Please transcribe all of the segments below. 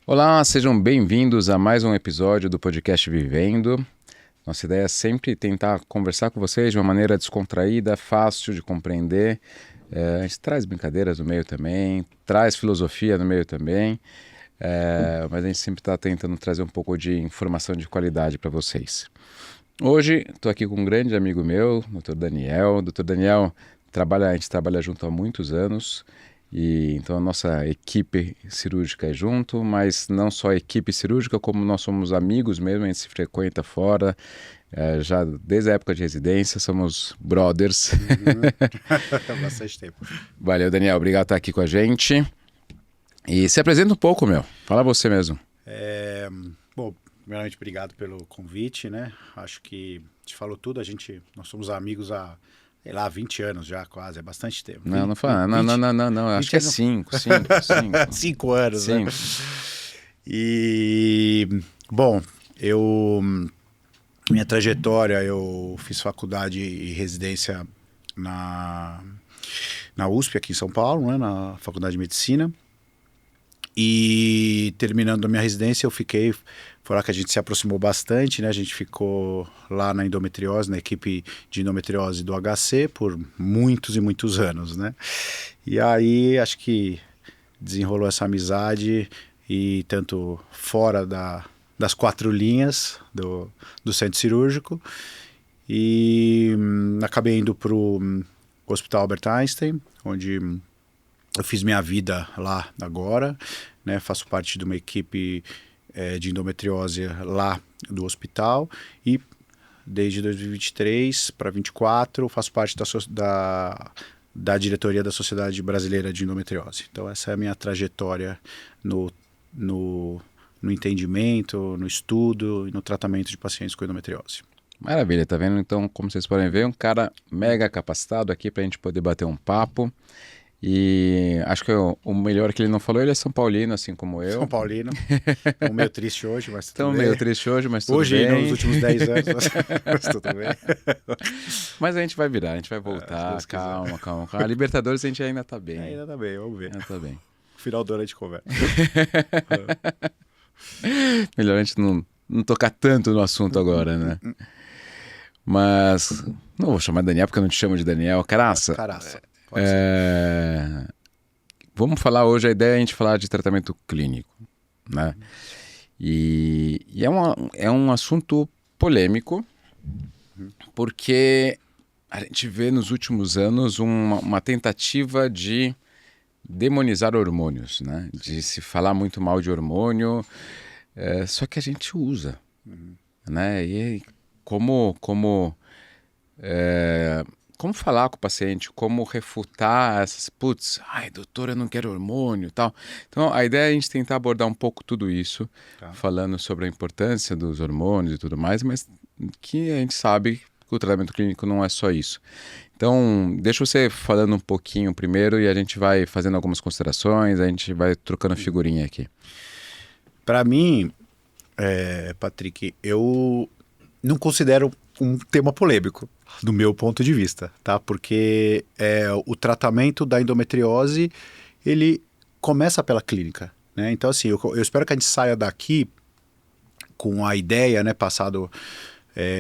Olá, sejam bem-vindos a mais um episódio do podcast Vivendo. Nossa ideia é sempre tentar conversar com vocês de uma maneira descontraída, fácil de compreender. A gente traz brincadeiras no meio também, traz filosofia no meio também, mas a gente sempre está tentando trazer um pouco de informação de qualidade para vocês. Hoje estou aqui com um grande amigo meu, Dr. Daniel. Dr. Daniel, a gente trabalha junto há muitos anos. E então a nossa equipe cirúrgica é junto, mas não só a equipe cirúrgica, como nós somos amigos mesmo, a gente se frequenta fora, já desde a época de residência, somos brothers. Bastante tempo. Valeu, Daniel, obrigado por estar aqui com a gente. E se apresenta um pouco, meu, fala você mesmo. Bom, primeiramente, obrigado pelo convite, né? Acho que te falou tudo, nós somos amigos há, sei lá, 20 anos já, quase, é bastante tempo. Não, não fala, não, acho que é 5. 5 anos, né? 5. E, bom, minha trajetória, eu fiz faculdade e residência na USP, aqui em São Paulo, né? Na Faculdade de Medicina. E terminando a minha residência, foi lá que a gente se aproximou bastante, né? A gente ficou lá na endometriose, na equipe de endometriose do HC por muitos e muitos anos, né? E aí acho que desenrolou essa amizade e tanto fora das 4 linhas do centro cirúrgico e acabei indo para o Hospital Albert Einstein, onde eu fiz minha vida lá agora, né? Faço parte de uma equipe de endometriose lá do hospital e desde 2023 para 2024 faço parte da diretoria da Sociedade Brasileira de Endometriose. Então essa é a minha trajetória no entendimento, no estudo e no tratamento de pacientes com endometriose. Maravilha, tá vendo? Então, como vocês podem ver, um cara mega capacitado aqui pra gente poder bater um papo. E acho que o melhor que ele não falou, ele é São Paulino, assim como eu. São Paulino. Estamos meio triste hoje, mas tudo Estamos bem. meio triste hoje, mas tudo hoje, bem. Hoje, nos últimos 10 anos, mas tudo bem. Mas a gente vai virar, a gente vai voltar. Calma. A Libertadores a gente ainda tá bem. Ainda tá bem, vamos ver. Ainda tá bem. No final do ano a gente conversa. Melhor a gente não tocar tanto no assunto agora, né? Mas não vou chamar Daniel porque eu não te chamo de Daniel. Caraça. Pode ser. Vamos falar hoje, a ideia é a gente falar de tratamento clínico, né? E é um assunto polêmico, porque a gente vê nos últimos anos uma tentativa de demonizar hormônios, né? De se falar muito mal de hormônio, só que a gente usa, né? E como falar com o paciente, como refutar essas, ai doutor, eu não quero hormônio e tal. Então a ideia é a gente tentar abordar um pouco tudo isso, falando sobre a importância dos hormônios e tudo mais, mas que a gente sabe que o tratamento clínico não é só isso. Então deixa você falando um pouquinho primeiro e a gente vai fazendo algumas considerações, a gente vai trocando figurinha aqui. Para mim, Patrick, eu não considero um tema polêmico, do meu ponto de vista, tá? Porque o tratamento da endometriose, ele começa pela clínica, né? Então, assim, eu espero que a gente saia daqui com a ideia, né, passado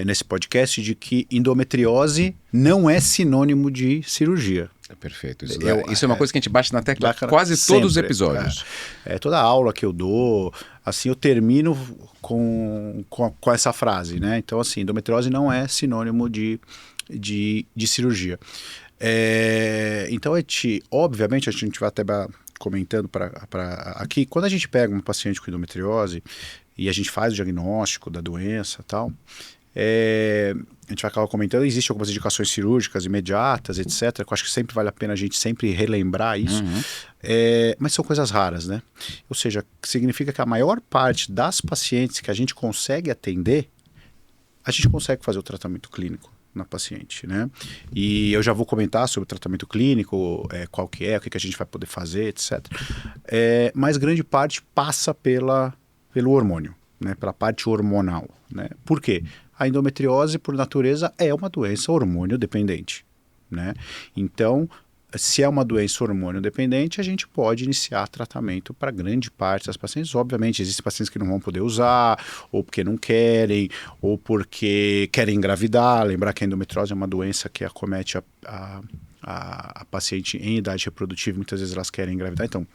nesse podcast, de que endometriose não é sinônimo de cirurgia. Perfeito. Isso é uma coisa que a gente bate na tecla quase sempre, todos os episódios. Toda aula que eu dou, assim, eu termino com essa frase, né? Então, assim, endometriose não é sinônimo de cirurgia. Então, obviamente, a gente vai até comentando aqui, quando a gente pega um paciente com endometriose e a gente faz o diagnóstico da doença e tal, a gente vai acabar comentando, existem algumas indicações cirúrgicas imediatas, etc., que eu acho que sempre vale a pena a gente sempre relembrar isso, mas são coisas raras, né? Ou seja, significa que a maior parte das pacientes que a gente consegue atender, a gente consegue fazer o tratamento clínico na paciente, né? E eu já vou comentar sobre o tratamento clínico, qual que é, o que a gente vai poder fazer, etc. Mas grande parte passa pelo hormônio, né? Pela parte hormonal, né? Por quê? A endometriose, por natureza, é uma doença hormônio dependente, né? Então, se é uma doença hormônio dependente, a gente pode iniciar tratamento para grande parte das pacientes. Obviamente, existem pacientes que não vão poder usar, ou porque não querem, ou porque querem engravidar. Lembrar que a endometriose é uma doença que acomete a paciente em idade reprodutiva, muitas vezes elas querem engravidar, então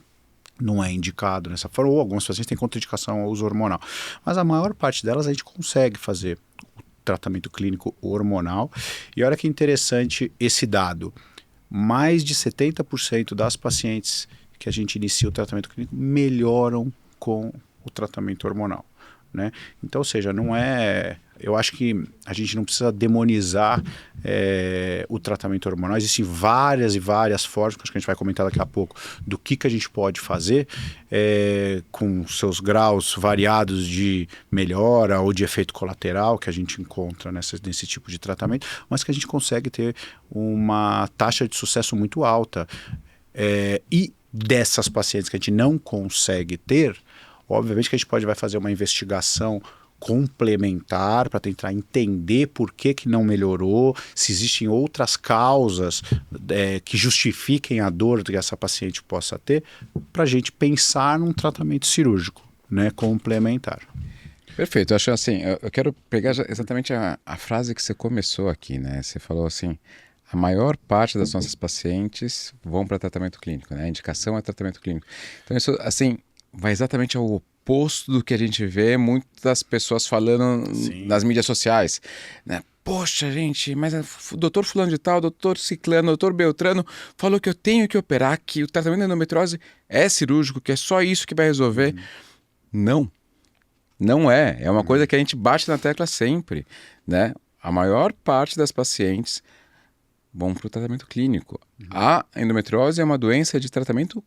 não é indicado nessa forma, ou algumas pacientes têm contraindicação ao uso hormonal. Mas a maior parte delas a gente consegue fazer o tratamento clínico hormonal. E olha que interessante esse dado. Mais de 70% das pacientes que a gente inicia o tratamento clínico melhoram com o tratamento hormonal, né? Então, ou seja, não é... Eu acho que a gente não precisa demonizar o tratamento hormonal. Existem várias e várias formas, que acho que a gente vai comentar daqui a pouco, do que a gente pode fazer com seus graus variados de melhora ou de efeito colateral que a gente encontra nesse tipo de tratamento, mas que a gente consegue ter uma taxa de sucesso muito alta. E dessas pacientes que a gente não consegue ter, obviamente que a gente vai fazer uma investigação complementar para tentar entender por que não melhorou, se existem outras causas que justifiquem a dor que essa paciente possa ter, para a gente pensar num tratamento cirúrgico, né, complementar. Perfeito, eu acho assim, eu quero pegar exatamente a frase que você começou aqui, né? Você falou assim, a maior parte das nossas pacientes vão para tratamento clínico, né? A indicação é tratamento clínico. Então isso, assim, vai exatamente ao oposto do que a gente vê muitas pessoas falando Sim. nas mídias sociais, né? Poxa, gente, mas o doutor fulano de tal, doutor ciclano, doutor Beltrano falou que eu tenho que operar, que o tratamento da endometriose é cirúrgico, que é só isso que vai resolver. Não é. É uma coisa que a gente bate na tecla sempre, né? A maior parte das pacientes vão para o tratamento clínico. A endometriose é uma doença de tratamento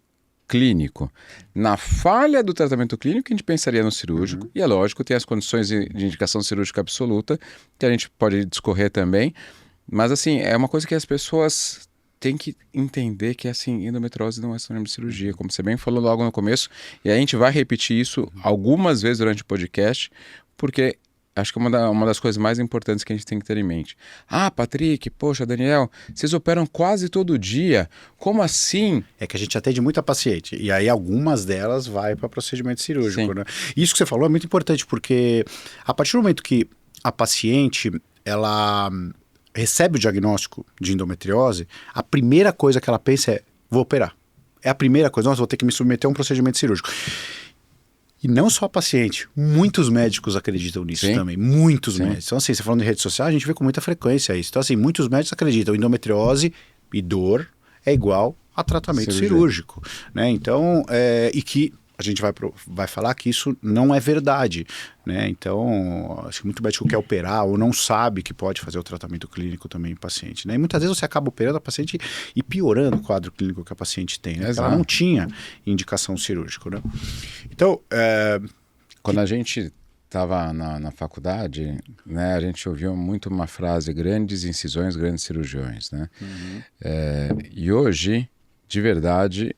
clínico. Na falha do tratamento clínico, a gente pensaria no cirúrgico, e é lógico, tem as condições de indicação cirúrgica absoluta, que a gente pode discorrer também, mas assim, é uma coisa que as pessoas têm que entender que assim, endometriose não é sinônimo de cirurgia, como você bem falou logo no começo, e a gente vai repetir isso algumas vezes durante o podcast, porque acho que é uma das coisas mais importantes que a gente tem que ter em mente. Ah, Patrick, poxa, Daniel, vocês operam quase todo dia. Como assim? É que a gente atende muita paciente, e aí algumas delas vai para procedimento cirúrgico, né? Isso que você falou é muito importante, porque a partir do momento que a paciente, ela recebe o diagnóstico de endometriose, a primeira coisa que ela pensa é, vou operar. É a primeira coisa, nossa, vou ter que me submeter a um procedimento cirúrgico. E não só a paciente, muitos médicos acreditam nisso. Sim. Também, muitos Sim. médicos. Então assim, você falando de rede social, a gente vê com muita frequência isso. Então assim, muitos médicos acreditam, endometriose e dor é igual a tratamento cirúrgico, né? Então, e que a gente vai falar que isso não é verdade, né? Então, acho que muito médico quer operar ou não sabe que pode fazer o tratamento clínico também em paciente, né? E muitas vezes você acaba operando a paciente e piorando o quadro clínico que a paciente tem, né? Porque ela não tinha indicação cirúrgica, né? Então, quando a gente estava na faculdade, né, a gente ouviu muito uma frase, grandes incisões, grandes cirurgiões, né? E hoje, de verdade,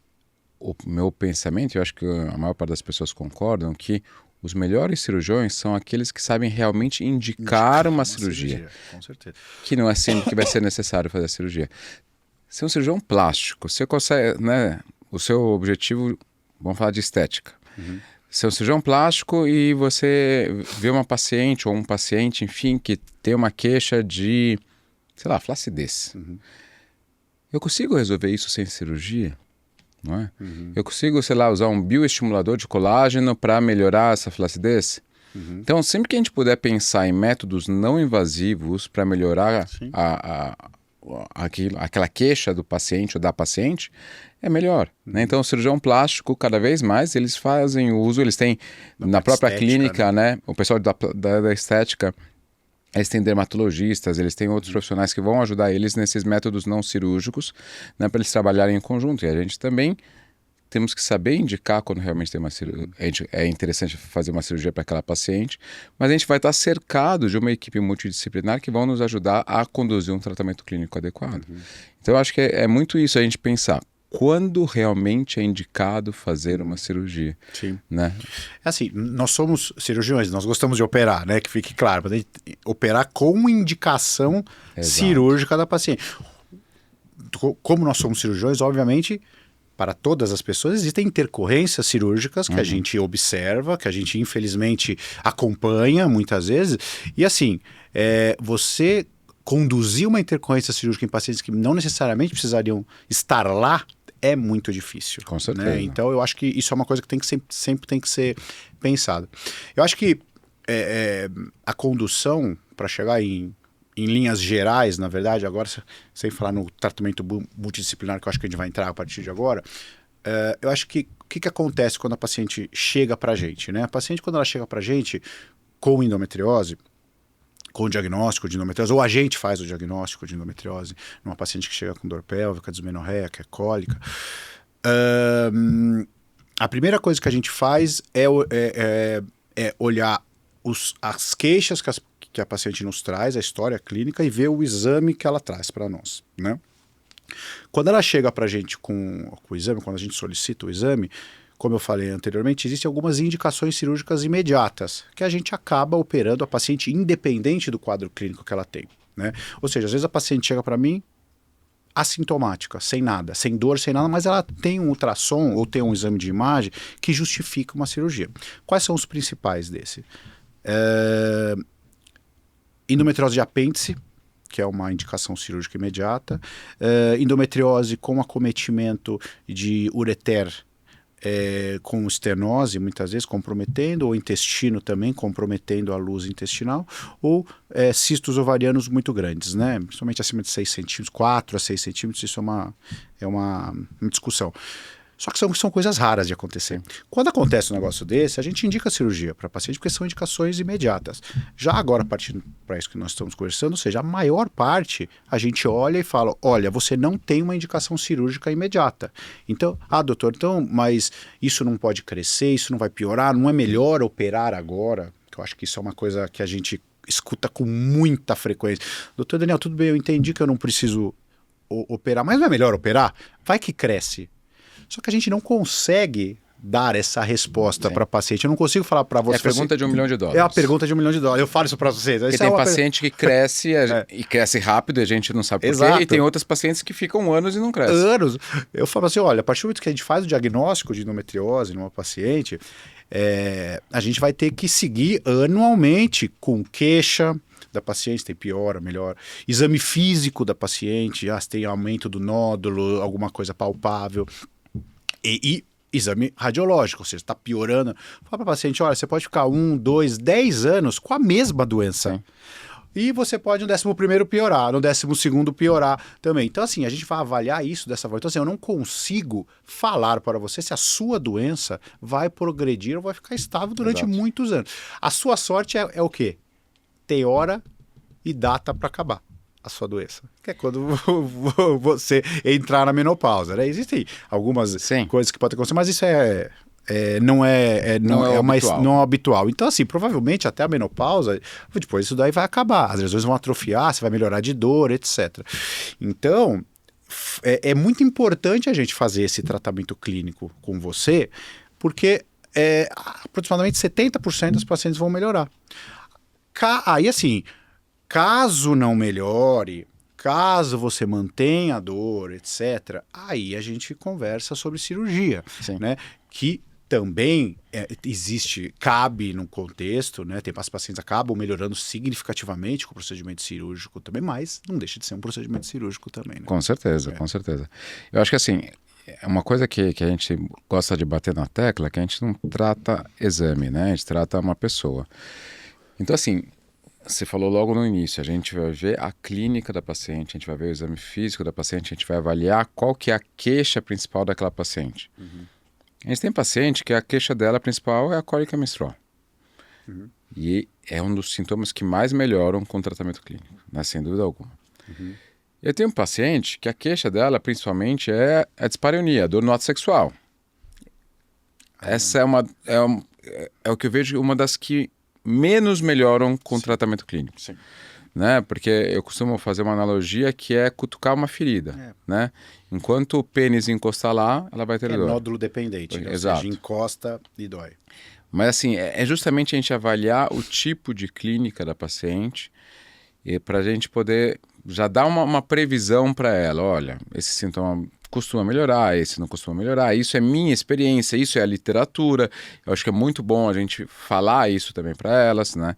o meu pensamento, eu acho que a maior parte das pessoas concordam, que os melhores cirurgiões são aqueles que sabem realmente indicar uma cirurgia. Com certeza. Que não é sempre que vai ser necessário fazer a cirurgia. Ser um cirurgião plástico, você consegue, né, o seu objetivo, vamos falar de estética. Ser um cirurgião plástico e você vê uma paciente ou um paciente, enfim, que tem uma queixa de, sei lá, flacidez. Eu consigo resolver isso sem cirurgia? Não é? Eu consigo, sei lá, usar um bioestimulador de colágeno para melhorar essa flacidez? Então, sempre que a gente puder pensar em métodos não invasivos para melhorar aquela queixa do paciente ou da paciente, é melhor. Né? Então, o cirurgião plástico, cada vez mais, eles fazem uso, eles têm na própria clínica, né? O pessoal da estética, eles têm dermatologistas, eles têm outros profissionais que vão ajudar eles nesses métodos não cirúrgicos, né, para eles trabalharem em conjunto. E a gente também temos que saber indicar quando realmente tem uma cirurgia. É interessante fazer uma cirurgia para aquela paciente, mas a gente vai estar cercado de uma equipe multidisciplinar que vão nos ajudar a conduzir um tratamento clínico adequado. Então, eu acho que é muito isso, a gente pensar quando realmente é indicado fazer uma cirurgia. Sim. Né? É assim, nós somos cirurgiões, nós gostamos de operar, né? Que fique claro, operar com indicação cirúrgica da paciente. como nós somos cirurgiões, obviamente, para todas as pessoas existem intercorrências cirúrgicas que a gente observa, que a gente infelizmente acompanha muitas vezes. E assim, você conduzir uma intercorrência cirúrgica em pacientes que não necessariamente precisariam estar lá é muito difícil. Com certeza. Né? Então eu acho que isso é uma coisa que sempre tem que ser pensada. Eu acho que a condução, para chegar em linhas gerais, na verdade, agora, sem falar no tratamento multidisciplinar, que eu acho que a gente vai entrar a partir de agora, eu acho que o que acontece quando a paciente chega para a gente, né? A paciente, quando ela chega para a gente com endometriose, com o diagnóstico de endometriose, ou a gente faz o diagnóstico de endometriose numa paciente que chega com dor pélvica, dismenorreia, que é cólica, a primeira coisa que a gente faz é olhar as queixas que a paciente nos traz, a história clínica, e ver o exame que ela traz para nós, né? Quando ela chega para a gente com o exame, quando a gente solicita o exame, como eu falei anteriormente, existem algumas indicações cirúrgicas imediatas que a gente acaba operando a paciente independente do quadro clínico que ela tem, né? Ou seja, às vezes a paciente chega para mim assintomática, sem nada, sem dor, sem nada, mas ela tem um ultrassom ou tem um exame de imagem que justifica uma cirurgia. Quais são os principais desse? Endometriose de apêndice, que é uma indicação cirúrgica imediata, endometriose com acometimento de ureter, com estenose, muitas vezes comprometendo, ou intestino também comprometendo a luz intestinal, ou cistos ovarianos muito grandes, né? Principalmente acima de 6 centímetros, 4 a 6 centímetros, isso é uma discussão. Só que são coisas raras de acontecer. Quando acontece um negócio desse, a gente indica a cirurgia para paciente porque são indicações imediatas. Já agora, partindo para isso que nós estamos conversando, ou seja, a maior parte a gente olha e fala, olha, você não tem uma indicação cirúrgica imediata. Então, doutor, mas isso não pode crescer, isso não vai piorar, não é melhor operar agora? Eu acho que isso é uma coisa que a gente escuta com muita frequência. Doutor Daniel, tudo bem, eu entendi que eu não preciso operar, mas não é melhor operar? Vai que cresce. Só que a gente não consegue dar essa resposta para paciente. Eu não consigo falar para você. É a pergunta de $1 milhão. É a pergunta de $1 milhão. Eu falo isso para vocês. Porque tem paciente que cresce e cresce rápido, a gente não sabe por quê. E tem outras pacientes que ficam anos e não crescem. Anos. Eu falo assim, olha, a partir do momento que a gente faz o diagnóstico de endometriose numa paciente, a gente vai ter que seguir anualmente com queixa da paciente, tem pior ou melhor, exame físico da paciente, se tem aumento do nódulo, alguma coisa palpável. E exame radiológico, ou seja, está piorando. Fala para o paciente, olha, você pode ficar 1, 2, 10 anos com a mesma doença. Sim. E você pode no 11º piorar, no 12º piorar também. Então, assim, a gente vai avaliar isso dessa forma. Então, assim, eu não consigo falar para você se a sua doença vai progredir ou vai ficar estável durante muitos anos. A sua sorte é o quê? Ter hora e data para acabar a sua doença, que é quando você entrar na menopausa, né? Existem algumas coisas que podem acontecer, mas isso não é habitual. Então, assim, provavelmente até a menopausa, depois isso daí vai acabar, as lesões vão atrofiar, você vai melhorar de dor, etc. Então, é muito importante a gente fazer esse tratamento clínico com você, porque aproximadamente 70% das pacientes vão melhorar. Aí, assim, caso não melhore, caso você mantenha a dor, etc., aí a gente conversa sobre cirurgia, né? Que também cabe num contexto, né? As pacientes acabam melhorando significativamente com o procedimento cirúrgico também, mas não deixa de ser um procedimento cirúrgico também, né? Com certeza, com certeza. Eu acho que assim, é uma coisa que a gente gosta de bater na tecla, que a gente não trata exame, né? A gente trata uma pessoa. Então, assim, você falou logo no início, a gente vai ver a clínica da paciente, a gente vai ver o exame físico da paciente, a gente vai avaliar qual que é a queixa principal daquela paciente. Uhum. A gente tem paciente que a queixa dela principal é a cólica menstrual. Uhum. E é um dos sintomas que mais melhoram com o tratamento clínico, né? Sem dúvida alguma. Uhum. Eu tenho um paciente que a queixa dela principalmente é a dispareunia, a dor no ato sexual. Essa é o que eu vejo uma das que menos melhoram com o tratamento clínico. Sim. Né? Porque eu costumo fazer uma analogia que é cutucar uma ferida. Né? Enquanto o pênis encostar lá, ela vai ter dor. É nódulo dependente. Exato. Ou seja, encosta e dói. Mas assim, é justamente a gente avaliar o tipo de clínica da paciente para a gente poder já dá uma previsão para ela. Olha, esse sintoma costuma melhorar, esse não costuma melhorar. Isso é minha experiência, isso é a literatura. Eu acho que é muito bom a gente falar isso também para elas, né?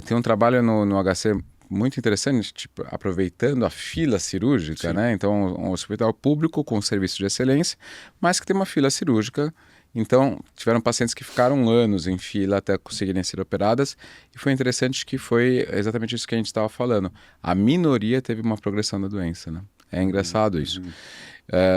Tem um trabalho no HC muito interessante, tipo, aproveitando a fila cirúrgica, Sim. né? Então, um hospital público com serviço de excelência, mas que tem uma fila cirúrgica. Então, tiveram pacientes que ficaram anos em fila até conseguirem ser operadas, e foi interessante que foi exatamente isso que a gente estava falando. A minoria teve uma progressão da doença, né? É engraçado isso.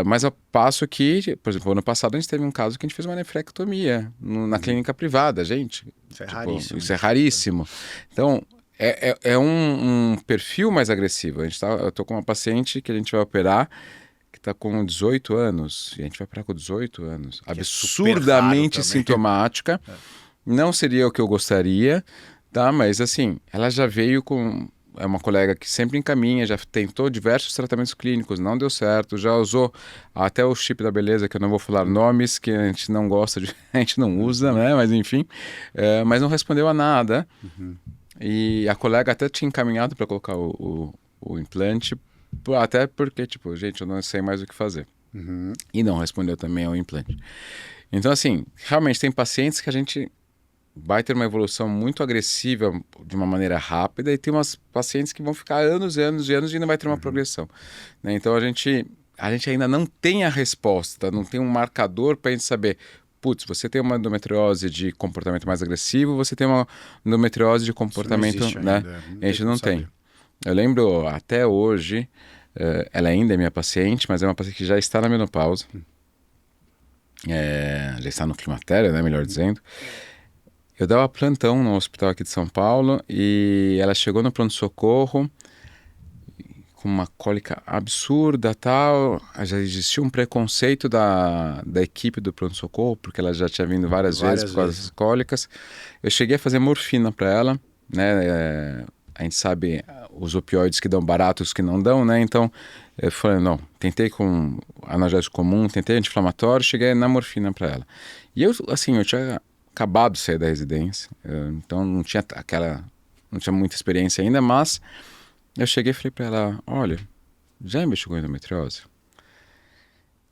Mas ao passo que, por exemplo, ano passado a gente teve um caso que a gente fez uma nefrectomia na clínica privada, gente. Isso é Tipo, raríssimo. isso é raríssimo. Então, é um perfil mais agressivo. Eu tô com uma paciente que a gente vai operar que está com 18 anos, e a gente vai operar com 18 anos. Que Absurdamente é super raro sintomática. Não seria o que eu gostaria, tá? Mas assim, ela já veio com... É uma colega que sempre encaminha, já tentou diversos tratamentos clínicos, não deu certo, já usou até o chip da beleza, que eu não vou falar nomes, que a gente não gosta, a gente não usa, né? Mas enfim, mas não respondeu a nada. E a colega até tinha encaminhado para colocar o implante, até porque, tipo, gente, eu não sei mais o que fazer. E não respondeu também ao implante. Então, assim, realmente tem pacientes que a gente vai ter uma evolução muito agressiva de uma maneira rápida, e tem umas pacientes que vão ficar anos e anos e anos e não vai ter uma progressão, né? Então a gente ainda não tem a resposta, não tem um marcador para a gente saber, putz, você tem uma endometriose de comportamento mais agressivo, você tem uma endometriose de comportamento, existe né? ainda, A gente não tem. saber. Eu lembro até hoje, ela ainda é minha paciente, mas é uma paciente que já está na menopausa, já está no climatério, né, melhor dizendo. Eu dava plantão no hospital aqui de São Paulo e ela chegou no pronto-socorro com uma cólica absurda, tal. Já existia um preconceito da equipe do pronto-socorro, porque ela já tinha vindo várias vezes por causa das cólicas. Eu cheguei a fazer morfina para ela, né? A gente sabe os opioides que dão baratos, que não dão, né? Então, eu falei, não, tentei com analgésico comum, tentei anti-inflamatório, cheguei na morfina para ela. E eu, assim, eu tinha acabado de sair da residência, então não tinha muita experiência ainda, mas eu cheguei e falei para ela, olha, já investigou endometriose?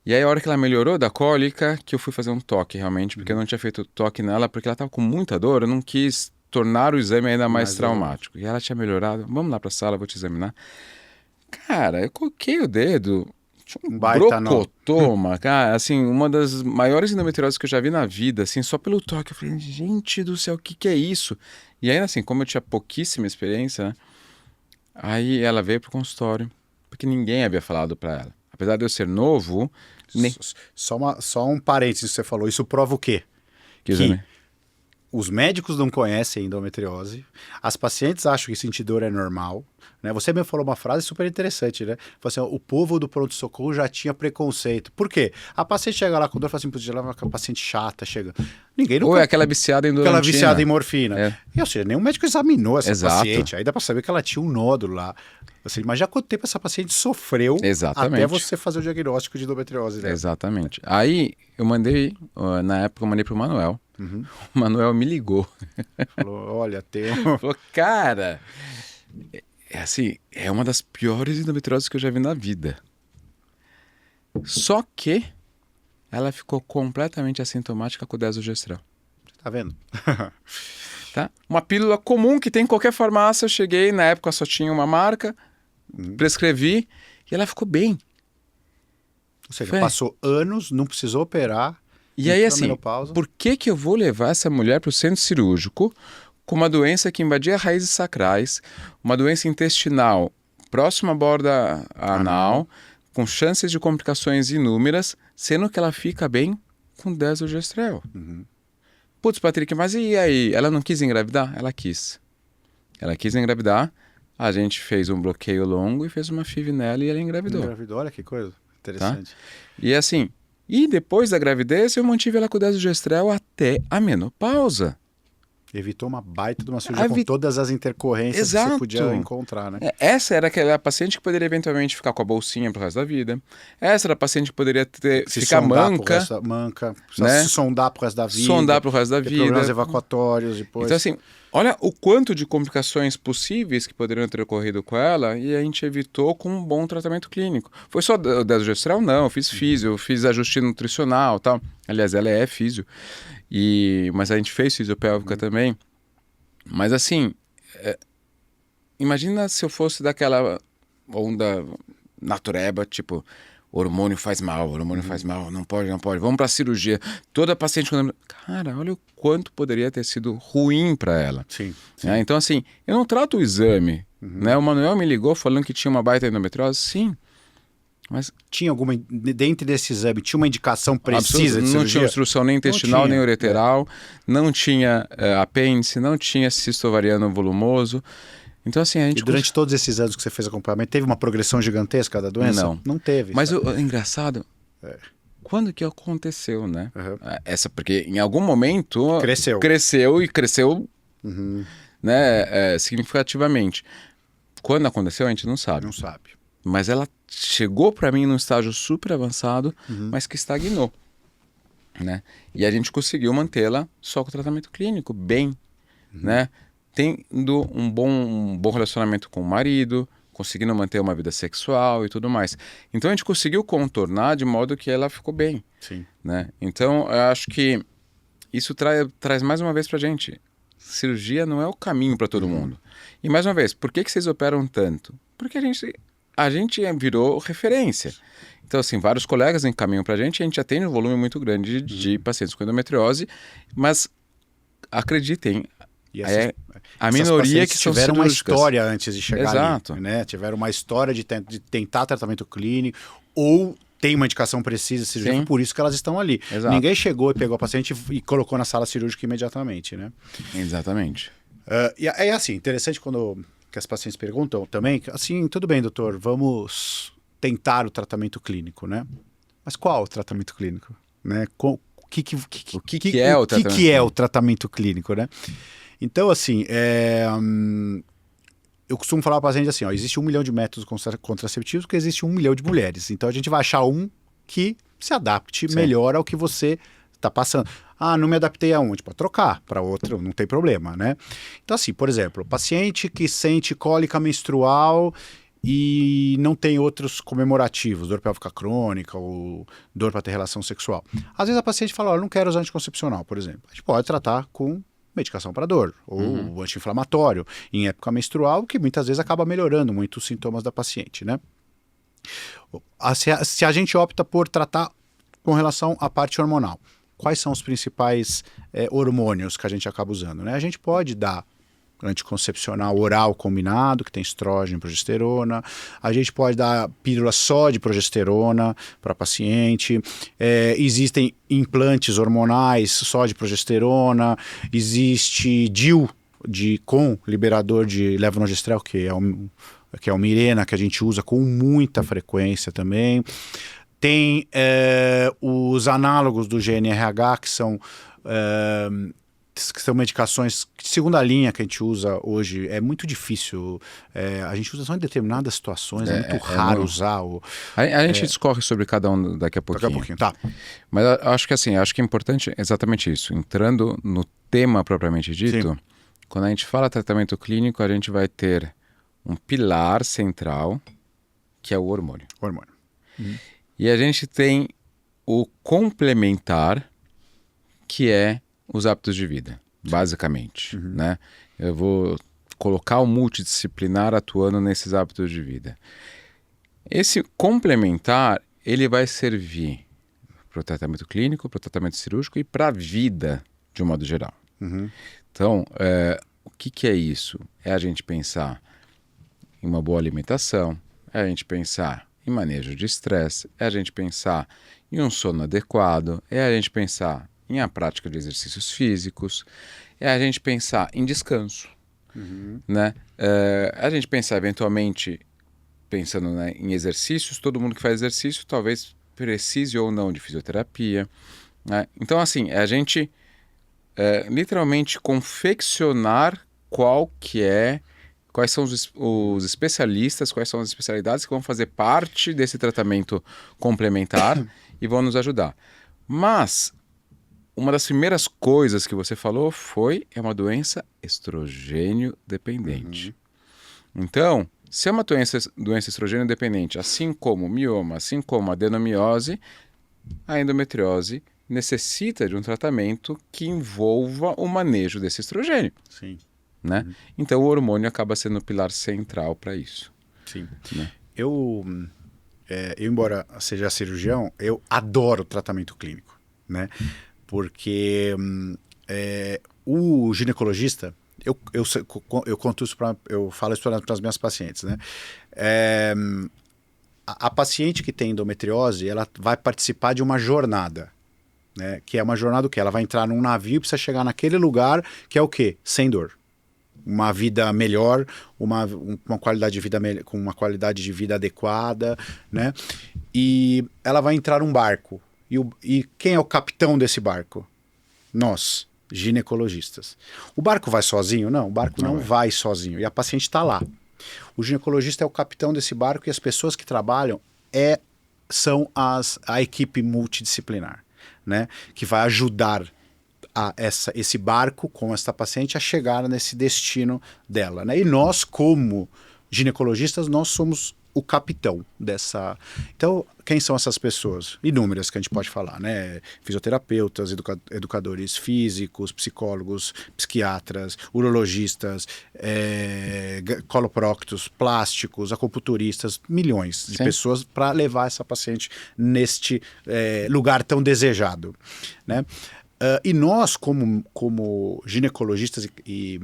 E aí a hora que ela melhorou da cólica, que eu fui fazer um toque realmente, porque eu não tinha feito toque nela, porque ela estava com muita dor, eu não quis tornar o exame ainda mais traumático. E ela tinha melhorado, vamos lá para a sala, vou te examinar. Cara, eu coloquei o dedo, tinha um Baita brocotoma, cara, assim, uma das maiores endometrioses que eu já vi na vida, assim, só pelo toque. Eu falei, gente do céu, o que é isso? E aí, assim, como eu tinha pouquíssima experiência, né, aí ela veio pro consultório, porque ninguém havia falado para ela. Apesar de eu ser novo, nem... Só um parênteses que você falou, isso prova o quê? Que exame? Os médicos não conhecem endometriose, as pacientes acham que sentir dor é normal, né? Você mesmo falou uma frase super interessante, né? Falou assim, ó, o povo do pronto-socorro já tinha preconceito. Por quê? A paciente chega lá com dor e fala assim, putz, ela é uma paciente chata, chega. Ninguém nunca... Ou é aquela viciada em Aquela Dolantina. viciada em morfina. É. E, ou seja, nenhum médico examinou essa Exato. paciente. Aí dá pra saber que ela tinha um nódulo lá. Você imagina quanto tempo essa paciente sofreu Exatamente. até você fazer o diagnóstico de endometriose dela. Exatamente. Aí eu mandei, na época eu mandei pro Manuel. O Manuel me ligou. Falou, olha, tem um... Falou, cara, assim, é uma das piores endometrioses que eu já vi na vida. Só que ela ficou completamente assintomática com o desogestrel. Tá vendo? Tá? Uma pílula comum que tem em qualquer farmácia. Eu cheguei, na época só tinha uma marca, prescrevi e ela ficou bem. Ou seja, passou anos, não precisou operar. E aí, assim, por que eu vou levar essa mulher para o centro cirúrgico com uma doença que invadia raízes sacrais, uma doença intestinal próxima à borda anal, com chances de complicações inúmeras, sendo que ela fica bem com desogestrel? Putz, Patrick, mas e aí? Ela não quis engravidar? Ela quis. Ela quis engravidar, a gente fez um bloqueio longo e fez uma FIV nela e ela engravidou. Olha que coisa interessante. Tá? E assim... E depois da gravidez, eu mantive ela com o desogestrel até a menopausa. Evitou uma baita de uma cirurgia com todas as intercorrências que você podia encontrar, né? Essa era aquela paciente que poderia eventualmente ficar com a bolsinha pro resto da vida. Essa era a paciente que poderia ficar manca. Né? Se sondar pro resto da vida. Sondar pro resto da vida. Problemas evacuatórios depois. Então, assim, olha o quanto de complicações possíveis que poderiam ter ocorrido com ela e a gente evitou com um bom tratamento clínico. Foi só o desogestrel? Não, eu fiz físio, eu fiz ajuste nutricional e tal. Aliás, ela é físio. Mas a gente fez fisiopélvica também. Mas assim, imagina se eu fosse daquela onda natureba, tipo, hormônio faz mal, não pode, vamos pra cirurgia. Toda paciente... Cara, olha o quanto poderia ter sido ruim para ela. Sim. Então assim, eu não trato o exame. Né? O Manuel me ligou falando que tinha uma baita endometriose, sim. Mas tinha alguma, dentro desse exame, tinha uma indicação precisa de cirurgia? Não tinha obstrução nem intestinal, nem ureteral, não tinha apêndice, não tinha cisto ovariano volumoso. Então, assim, a gente... E durante todos esses anos que você fez acompanhamento, teve uma progressão gigantesca da doença? Não. Não teve. Mas o engraçado, quando que aconteceu, né? Porque em algum momento... Cresceu né, significativamente. Quando aconteceu, a gente não sabe. Não sabe. Mas ela chegou para mim num estágio super avançado, mas que estagnou, né? E a gente conseguiu mantê-la só com tratamento clínico, bem, né? Tendo um bom relacionamento com o marido, conseguindo manter uma vida sexual e tudo mais. Então a gente conseguiu contornar de modo que ela ficou bem. Sim. Né? Então eu acho que isso traz mais uma vez pra gente. Cirurgia não é o caminho para todo mundo. E mais uma vez, por que vocês operam tanto? Porque a gente virou referência. Então, assim, vários colegas encaminham para a gente já tem um volume muito grande de pacientes com endometriose, mas acreditem, a minoria que são tiveram cirúrgicas. Uma história antes de chegar Exato. ali, né? Tiveram uma história de tentar tratamento clínico ou tem uma indicação precisa de cirurgia, por isso que elas estão ali. Exato. Ninguém chegou e pegou a paciente e colocou na sala cirúrgica imediatamente, né? Exatamente. E é assim, interessante quando que as pacientes perguntam também, assim, tudo bem, doutor, vamos tentar o tratamento clínico, né? Mas qual o tratamento clínico? Né? O que é o tratamento clínico, né? Então, assim, eu costumo falar para a paciente assim, ó, existe 1 milhão de métodos contraceptivos porque existe 1 milhão de mulheres. Então, a gente vai achar um que se adapte melhor ao que você está passando. Ah, não me adaptei a um, a gente pode trocar para outro, não tem problema, né? Então, assim, por exemplo, paciente que sente cólica menstrual e não tem outros comemorativos, dor pélvica crônica ou dor para ter relação sexual. Às vezes a paciente fala, eu não quero usar anticoncepcional, por exemplo. A gente pode tratar com medicação para dor ou anti-inflamatório em época menstrual, que muitas vezes acaba melhorando muito os sintomas da paciente, né? Se a gente opta por tratar com relação à parte hormonal, quais são os principais hormônios que a gente acaba usando, né? A gente pode dar anticoncepcional oral combinado, que tem estrógeno e progesterona. A gente pode dar pílula só de progesterona para paciente. Existem implantes hormonais só de progesterona. Existe DIU com liberador de levonorgestrel, que é o Mirena, que a gente usa com muita frequência também. Tem os análogos do GNRH, que são medicações de segunda linha que a gente usa hoje. É muito difícil. A gente usa só em determinadas situações, é muito raro usar. A gente discorre sobre cada um daqui a pouquinho. Daqui a pouquinho, tá. Mas acho que assim, acho que é importante exatamente isso. Entrando no tema propriamente dito, quando a gente fala tratamento clínico, a gente vai ter um pilar central, que é o hormônio. E a gente tem o complementar, que é os hábitos de vida, basicamente, né? Eu vou colocar o multidisciplinar atuando nesses hábitos de vida. Esse complementar, ele vai servir para o tratamento clínico, para o tratamento cirúrgico e para a vida, de um modo geral. Então, o que é isso? É a gente pensar em uma boa alimentação, é a gente pensar em manejo de estresse, é a gente pensar em um sono adequado, é a gente pensar em a prática de exercícios físicos, é a gente pensar em descanso, né? A gente pensar eventualmente, pensando, né, em exercícios, todo mundo que faz exercício talvez precise ou não de fisioterapia, né? Então, assim, é a gente literalmente confeccionar quais são os especialistas, quais são as especialidades que vão fazer parte desse tratamento complementar e vão nos ajudar. Mas uma das primeiras coisas que você falou é uma doença estrogênio dependente. Então, se é uma doença estrogênio dependente, assim como o mioma, assim como a adenomiose, a endometriose necessita de um tratamento que envolva o manejo desse estrogênio. Sim. Né? Então o hormônio acaba sendo o pilar central para isso. Sim. Né? Eu, embora seja cirurgião, eu adoro tratamento clínico, né? Porque o ginecologista, eu conto isso eu falo isso para as minhas pacientes, né? A paciente que tem endometriose, ela vai participar de uma jornada, né? Que é uma jornada do quê? Ela vai entrar num navio e precisa chegar naquele lugar que é o quê? Sem dor. Uma vida melhor, uma qualidade de vida com uma qualidade de vida adequada, né? E ela vai entrar num barco. E quem é o capitão desse barco? Nós, ginecologistas. O barco vai sozinho? Não, o barco não vai sozinho. E a paciente está lá. O ginecologista é o capitão desse barco e as pessoas que trabalham são a equipe multidisciplinar, né? Que vai ajudar esse barco com esta paciente a chegar nesse destino dela, né? E nós, como ginecologistas, nós somos o capitão dessa... Então, quem são essas pessoas? Inúmeras que a gente pode falar, né? Fisioterapeutas, educadores físicos, psicólogos, psiquiatras, urologistas, coloproctos, plásticos, acupunturistas, milhões de pessoas para levar essa paciente neste lugar tão desejado, né? E nós, como ginecologistas e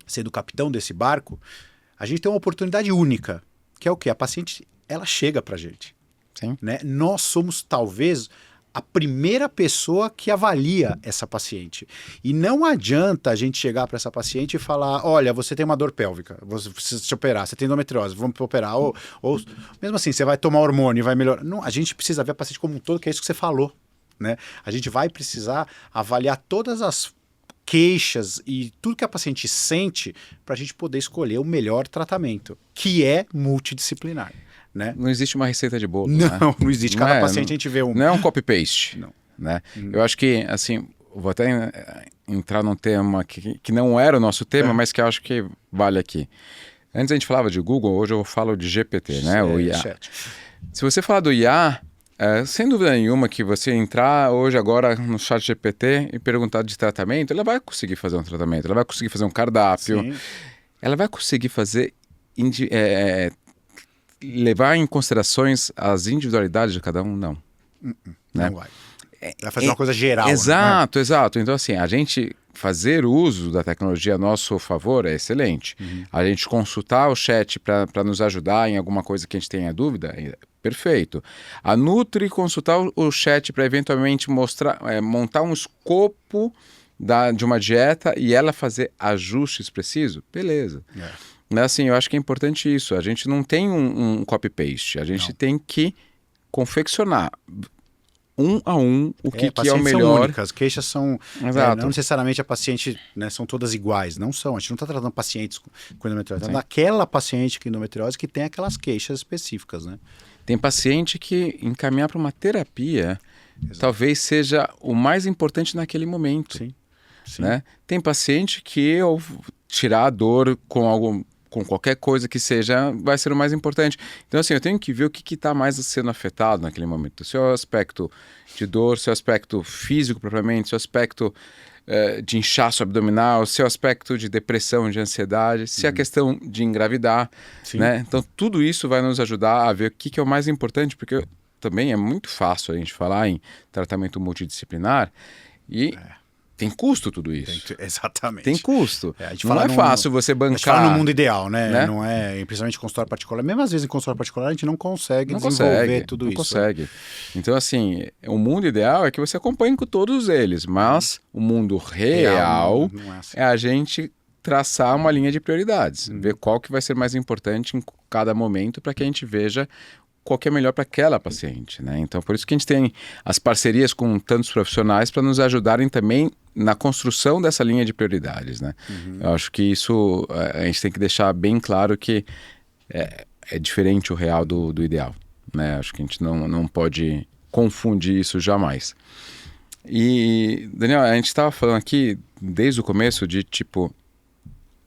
sendo o capitão desse barco, a gente tem uma oportunidade única, que é o quê? A paciente, ela chega pra gente. Sim. Né? Nós somos, talvez, a primeira pessoa que avalia essa paciente. E não adianta a gente chegar para essa paciente e falar, olha, você tem uma dor pélvica, você precisa te operar, você tem endometriose, vamos operar. Ou mesmo assim, você vai tomar hormônio, vai melhorar. Não, a gente precisa ver a paciente como um todo, que é isso que você falou. Né? A gente vai precisar avaliar todas as queixas e tudo que a paciente sente para a gente poder escolher o melhor tratamento, que é multidisciplinar. Né? Não existe uma receita de bolo. Não existe. Cada paciente a gente vê um. Não é um copy-paste. Não. Né? Eu acho que, assim, vou até entrar num tema que não era o nosso tema, mas que eu acho que vale aqui. Antes a gente falava de Google, hoje eu falo de GPT, né? O IA. Chat. Se você falar do IA, sem dúvida nenhuma que você entrar hoje agora no chat GPT e perguntar de tratamento, ela vai conseguir fazer um tratamento, ela vai conseguir fazer um cardápio, Sim. ela vai conseguir fazer levar em considerações as individualidades de cada um, não. Né? Não vai. Vai fazer uma coisa geral. Exato, né? Exato. Então, assim, a gente fazer uso da tecnologia a nosso favor é excelente. A gente consultar o chat para nos ajudar em alguma coisa que a gente tenha dúvida, perfeito. A Nutri consultar o chat para eventualmente montar um escopo de uma dieta e ela fazer ajustes precisos, beleza. Mas, assim, eu acho que é importante isso. A gente não tem um copy-paste. A gente tem que confeccionar um a um o que é o melhor. São únicas, as queixas são... não necessariamente a paciente, né, são todas iguais. Não são. A gente não está tratando pacientes com endometriose. Está daquela paciente com endometriose que tem aquelas queixas específicas. Né? Tem paciente que encaminhar para uma terapia talvez seja o mais importante naquele momento. Sim. Né? Tem paciente que eu tirar a dor com qualquer coisa que seja, vai ser o mais importante. Então, assim, eu tenho que ver o que está mais sendo afetado naquele momento. Seu aspecto de dor, seu aspecto físico propriamente, seu aspecto de inchaço abdominal, seu aspecto de depressão, de ansiedade, se a questão de engravidar. Né? Então, tudo isso vai nos ajudar a ver o que é o mais importante, porque também é muito fácil a gente falar em tratamento multidisciplinar e... Tem custo tudo isso. Exatamente. Tem custo. A gente não é fácil você bancar. A gente fala no mundo ideal, né? Não é, principalmente em consultório particular. Mesmo às vezes em consultório particular a gente não consegue desenvolver tudo isso. Não consegue. Então, assim, o mundo ideal é que você acompanhe com todos eles, mas o mundo real não é assim. É a gente traçar uma linha de prioridades, ver qual que vai ser mais importante em cada momento para que a gente veja qual que é melhor para aquela paciente, né? Então, por isso que a gente tem as parcerias com tantos profissionais para nos ajudarem também na construção dessa linha de prioridades, né? Eu acho que isso a gente tem que deixar bem claro que é diferente o real do ideal, né? Acho que a gente não pode confundir isso jamais. E, Daniel, a gente estava falando aqui desde o começo de tipo,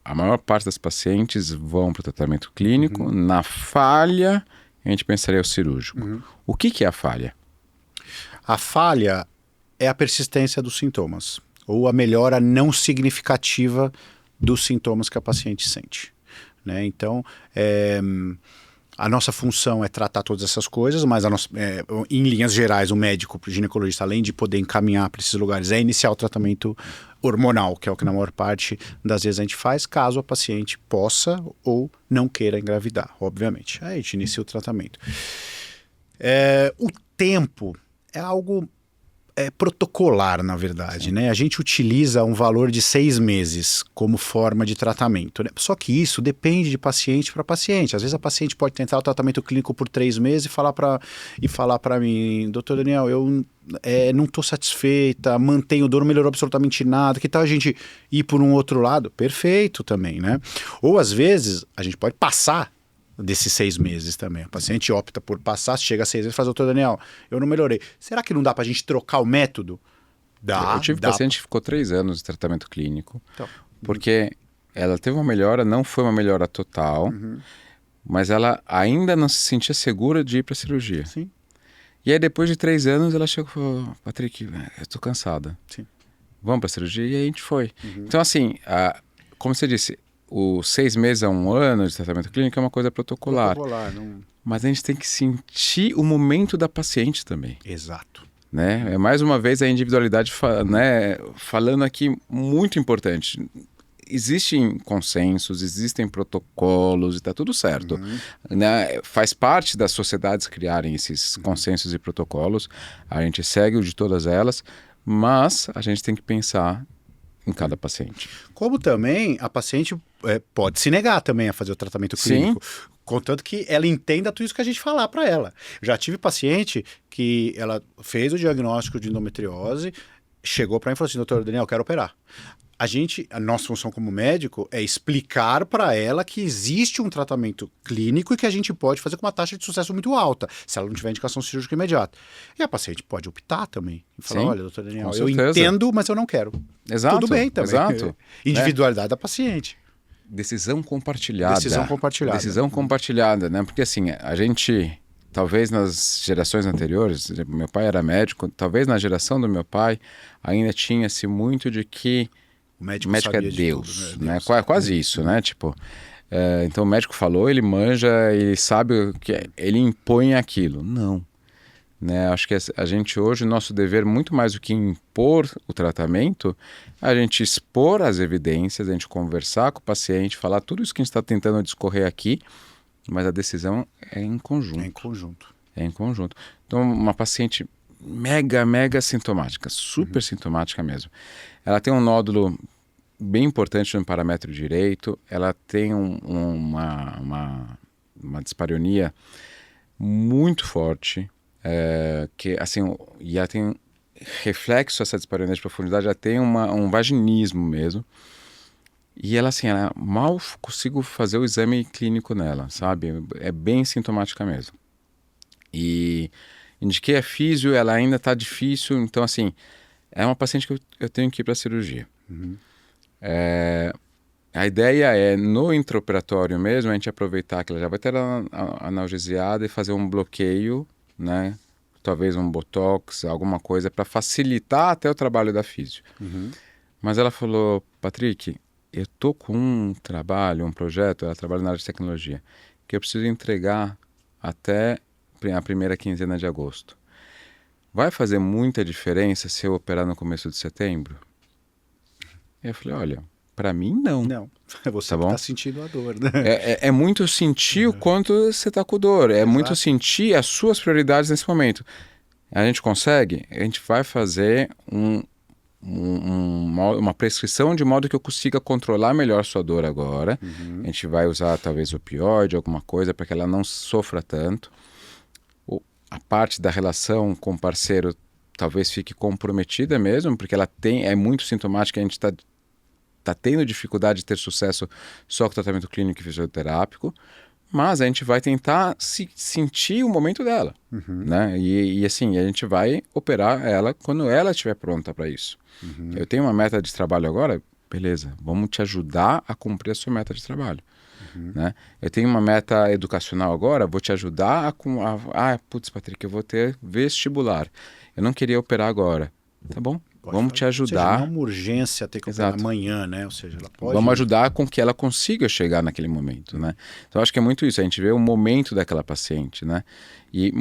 a maior parte das pacientes vão para o tratamento clínico, na falha a gente pensaria o cirúrgico. O que é a falha? A falha é a persistência dos sintomas, ou a melhora não significativa dos sintomas que a paciente sente, né? Então, a nossa função é tratar todas essas coisas, mas em linhas gerais, o médico, o ginecologista, além de poder encaminhar para esses lugares, é iniciar o tratamento hormonal, que é o que na maior parte das vezes a gente faz, caso a paciente possa ou não queira engravidar, obviamente. Aí a gente inicia o tratamento. O tempo é algo protocolar, na verdade, né? A gente utiliza um valor de 6 meses como forma de tratamento, né? Só que isso depende de paciente para paciente. Às vezes a paciente pode tentar o tratamento clínico por 3 meses e falar para mim, doutor Daniel, eu não estou satisfeita, mantenho dor, não melhorou absolutamente nada, que tal a gente ir por um outro lado? Perfeito também, né? Ou às vezes a gente pode passar desses 6 meses também. A paciente opta por passar, chega a 6 meses e fala, doutor Daniel, eu não melhorei. Será que não dá pra gente trocar o método? Eu tive paciente que ficou 3 anos de tratamento clínico, então, porque ela teve uma melhora, não foi uma melhora total, mas ela ainda não se sentia segura de ir para cirurgia. Sim. E aí depois de 3 anos ela chegou e falou, Patrick, eu tô cansada. Sim. Vamos para cirurgia? E aí a gente foi. Então assim, como você disse, os 6 meses a 1 ano de tratamento clínico é uma coisa protocolar. Mas a gente tem que sentir o momento da paciente também. Exato. Né? É mais uma vez a individualidade né, falando aqui muito importante. Existem consensos, existem protocolos e está tudo certo. Né? Faz parte das sociedades criarem esses consensos e protocolos. A gente segue o de todas elas, mas a gente tem que pensar em cada paciente. Como também a paciente pode se negar também a fazer o tratamento clínico. Sim. Contanto que ela entenda tudo isso que a gente falar para ela. Já tive paciente que ela fez o diagnóstico de endometriose, chegou para mim e falou assim, doutor Daniel, eu quero operar. A nossa função como médico é explicar para ela que existe um tratamento clínico e que a gente pode fazer com uma taxa de sucesso muito alta, se ela não tiver indicação cirúrgica imediata. E a paciente pode optar também. E falar, olha, doutor Daniel, eu entendo, mas eu não quero. Exato. Tudo bem também. Exato. Individualidade da paciente. Decisão compartilhada. Decisão compartilhada, né? Porque assim, a gente, talvez nas gerações anteriores, meu pai era médico, talvez na geração do meu pai ainda tinha-se muito de que o médico é Deus, tudo, né? Quase isso, né? Tipo, então o médico falou, ele manja, ele sabe o que ele impõe aquilo. Não. Né? Acho que a gente hoje, nosso dever, muito mais do que impor o tratamento, a gente expor as evidências, a gente conversar com o paciente, falar tudo isso que a gente está tentando discorrer aqui, mas a decisão é em conjunto. É em conjunto. Então, uma paciente mega sintomática, super sintomática mesmo. Ela tem um nódulo bem importante no paramétro direito, ela tem uma dispareunia muito forte, que assim, e ela tem reflexo essa dispareunia de profundidade, ela tem um vaginismo mesmo, e ela assim, ela mal consigo fazer o exame clínico nela, sabe? É bem sintomática mesmo. E indiquei a físio, ela ainda está difícil, então assim, é uma paciente que eu tenho que ir para a cirurgia. A ideia é, no intraoperatório mesmo, a gente aproveitar que ela já vai ter analgesiada e fazer um bloqueio, né? Talvez um botox, alguma coisa para facilitar até o trabalho da físio. Mas ela falou, Patrick, eu tô com um trabalho, um projeto, ela trabalha na área de tecnologia, que eu preciso entregar até a primeira quinzena de agosto. Vai fazer muita diferença se eu operar no começo de setembro? E eu falei, olha, para mim não. Não, você tá sentindo a dor, né? É muito sentir o quanto você tá com dor, é muito sentir as suas prioridades nesse momento. A gente consegue? A gente vai fazer uma prescrição de modo que eu consiga controlar melhor a sua dor agora. A gente vai usar talvez opioide, alguma coisa, para que ela não sofra tanto. A parte da relação com o parceiro talvez fique comprometida mesmo, porque ela é muito sintomática, a gente está tendo dificuldade de ter sucesso só com tratamento clínico e fisioterápico, mas a gente vai tentar sentir o momento dela, né? E assim, a gente vai operar ela quando ela estiver pronta para isso. Eu tenho uma meta de trabalho agora, beleza, vamos te ajudar a cumprir a sua meta de trabalho. Né? Eu tenho uma meta educacional agora, vou te ajudar putz, Patrick, eu vou ter vestibular. Eu não queria operar agora. Tá bom, vamos te ajudar. Ou seja, não é uma urgência ter que operar amanhã, né? Ou seja, ela pode... Vamos ajudar com que ela consiga chegar naquele momento, né? Então, acho que é muito isso, a gente vê o momento daquela paciente, né? E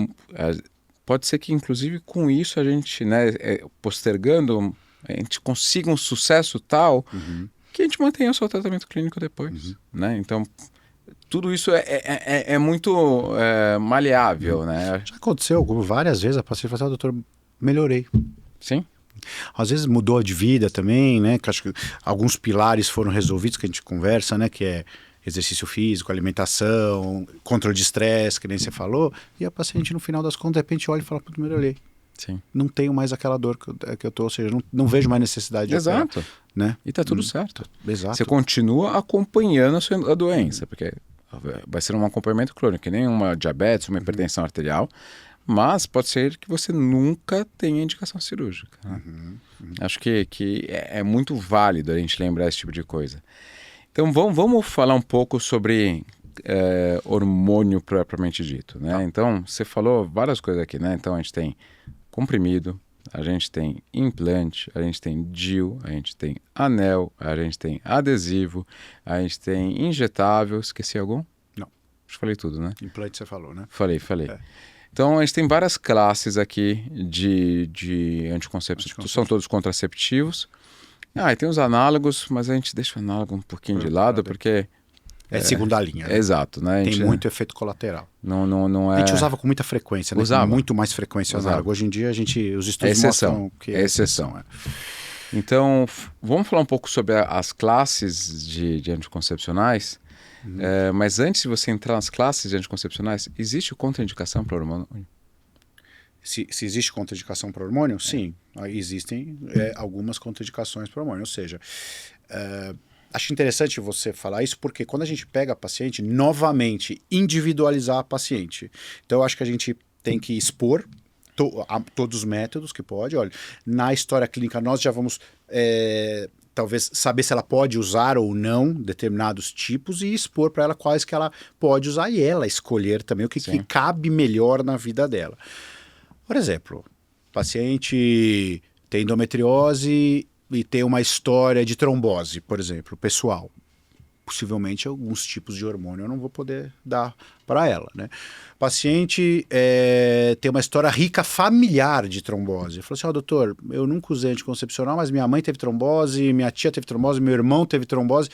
pode ser que, inclusive, com isso a gente, né, postergando, a gente consiga um sucesso tal que a gente mantenha o seu tratamento clínico depois, né? Então, tudo isso é muito maleável, né? Já aconteceu várias vezes, a paciente fala assim, doutor, melhorei. Sim. Às vezes mudou de vida também, né? Que acho que alguns pilares foram resolvidos que a gente conversa, né? Que é exercício físico, alimentação, controle de estresse, que nem você falou. E a paciente, no final das contas, de repente olha e fala, puta, melhorei. Sim. Não tenho mais aquela dor que eu tô, ou seja, não vejo mais necessidade de operar. Exato. Né? E tá tudo certo. Exato. Você continua acompanhando a doença, porque vai ser um acompanhamento crônico, que nem uma diabetes, uma hipertensão arterial, mas pode ser que você nunca tenha indicação cirúrgica. Né? Acho que é muito válido a gente lembrar esse tipo de coisa. Então vamos falar um pouco sobre hormônio propriamente dito, né? Então você falou várias coisas aqui, né? Então a gente tem comprimido, a gente tem implante, a gente tem DIU, a gente tem anel, a gente tem adesivo, a gente tem injetável. Esqueci algum? Não. Acho que falei tudo, né? Implante você falou, né? Falei. Então, a gente tem várias classes aqui de anticonceptivos. São todos contraceptivos. E tem os análogos, mas a gente deixa o análogo um pouquinho de lado, porque... É segunda linha. Né? Exato. Né? Tem muito efeito colateral. Não é... A gente usava com muita frequência, né? Usava. Com muito mais frequência o análogo. Hoje em dia, os estudos mostram que é exceção. Então, vamos falar um pouco sobre as classes de anticoncepcionais. Mas antes de você entrar nas classes de anticoncepcionais, existe contraindicação para hormônio? Se existe contraindicação para hormônio? Sim, existem algumas contraindicações para hormônio. Ou seja, acho interessante você falar isso porque quando a gente pega a paciente, novamente, individualizar a paciente. Então, eu acho que a gente tem que expor todos os métodos que pode. Olha, na história clínica nós já vamos... talvez saber se ela pode usar ou não determinados tipos e expor para ela quais que ela pode usar e ela escolher também o que cabe melhor na vida dela. Por exemplo, paciente tem endometriose e tem uma história de trombose, por exemplo, pessoal. Possivelmente alguns tipos de hormônio eu não vou poder dar para ela, né? Paciente tem uma história rica familiar de trombose. Falou assim, doutor, eu nunca usei anticoncepcional, mas minha mãe teve trombose, minha tia teve trombose, meu irmão teve trombose.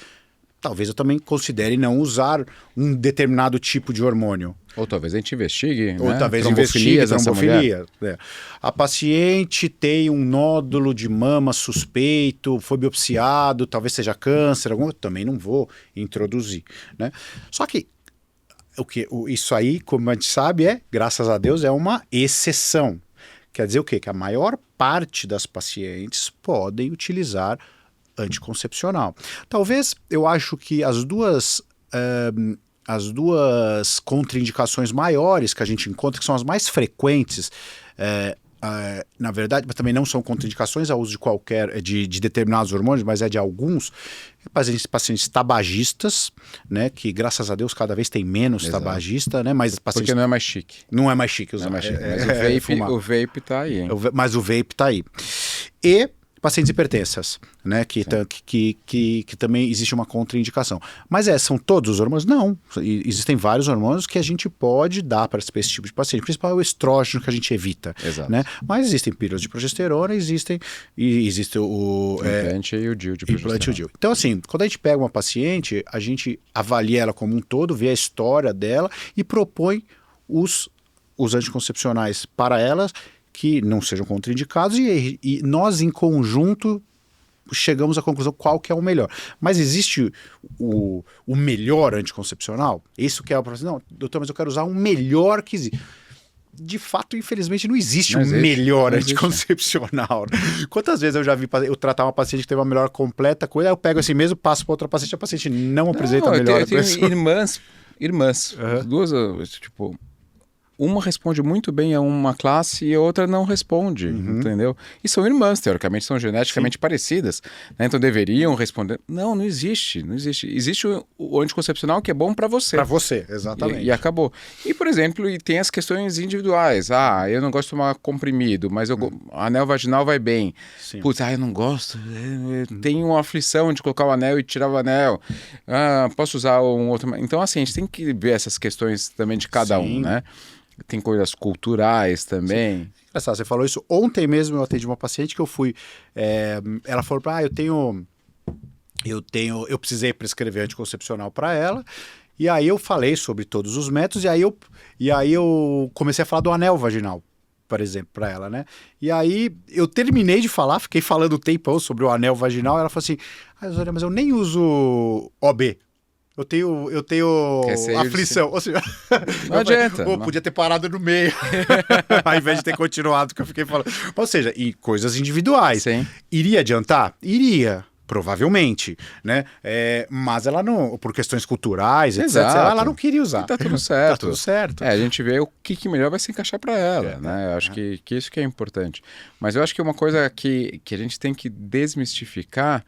Talvez eu também considere não usar um determinado tipo de hormônio. Ou talvez a gente investigue, Ou talvez investigue trombofilia. A paciente tem um nódulo de mama suspeito, foi biopsiado, talvez seja câncer, também não vou introduzir. Né? Só que isso aí, como a gente sabe, graças a Deus, é uma exceção. Quer dizer o quê? Que a maior parte das pacientes podem utilizar anticoncepcional. Talvez eu acho que as duas contraindicações maiores que a gente encontra, que são as mais frequentes, na verdade, mas também não são contraindicações ao uso de determinados hormônios, mas de alguns, pacientes tabagistas, né, que graças a Deus cada vez tem menos tabagista, né, mas porque não é mais chique. Não é mais chique usar. Não é mais chique, mas o vape tá aí, hein? Mas o vape tá aí. E pacientes hipertensas, né, que também existe uma contraindicação. Mas são todos os hormônios? Não. Existem vários hormônios que a gente pode dar para esse tipo de paciente. O principal é o estrógeno que a gente evita. Exato. Né? Mas existem pílulas de progesterona, existe o implante e o DIU de progesterona. Então, assim, quando a gente pega uma paciente, a gente avalia ela como um todo, vê a história dela e propõe os anticoncepcionais para elas que não sejam contraindicados e nós em conjunto chegamos à conclusão qual que é o melhor. Mas existe o melhor anticoncepcional? Isso que é o professor, não, doutor, mas eu quero usar um melhor que existe. de fato, infelizmente, não existe Não um existe, melhor não existe. anticoncepcional. Quantas vezes eu já vi eu tratar uma paciente que teve uma melhora completa, coisa, aí eu pego assim mesmo, passo para outra paciente, a paciente não apresenta Não, melhora. eu tenho irmãs, Aham. duas, tipo, uma responde muito bem a uma classe e a outra não responde, entendeu? E são irmãs, teoricamente, são geneticamente parecidas, né? Então deveriam responder. Não, não existe, não existe. Existe o anticoncepcional que é bom para você. Para você, exatamente. E acabou. E, por exemplo, e tem as questões individuais. Ah, eu não gosto de tomar comprimido, mas anel vaginal vai bem. Sim. Putz, eu não gosto. Eu tenho uma aflição de colocar o anel e tirar o anel. Ah, posso usar um outro. Então, assim, a gente tem que ver essas questões também de cada um, Sim. né? Tem coisas culturais também. Engraçado, você falou isso. Ontem mesmo eu atendi uma paciente que eu fui. Ela falou para eu precisei prescrever anticoncepcional para ela. E aí eu falei sobre todos os métodos. E aí eu comecei a falar do anel vaginal, por exemplo, para ela, né? E aí eu terminei de falar, fiquei falando um tempão sobre o anel vaginal. Ela falou assim: Zória, mas eu nem uso OB. Eu tenho Receio aflição. Ou seja, Não adianta. Pô, podia ter parado no meio, ao invés de ter continuado, que eu fiquei falando. Ou seja, e coisas individuais. Sim. Iria adiantar? Iria. Provavelmente, né? Mas ela não, por questões culturais, etc., Exato. ela não queria usar. E tá tudo certo. Tá tudo certo. A gente vê o que melhor vai se encaixar para ela, né? Eu acho que isso que é importante. Mas eu acho que uma coisa que a gente tem que desmistificar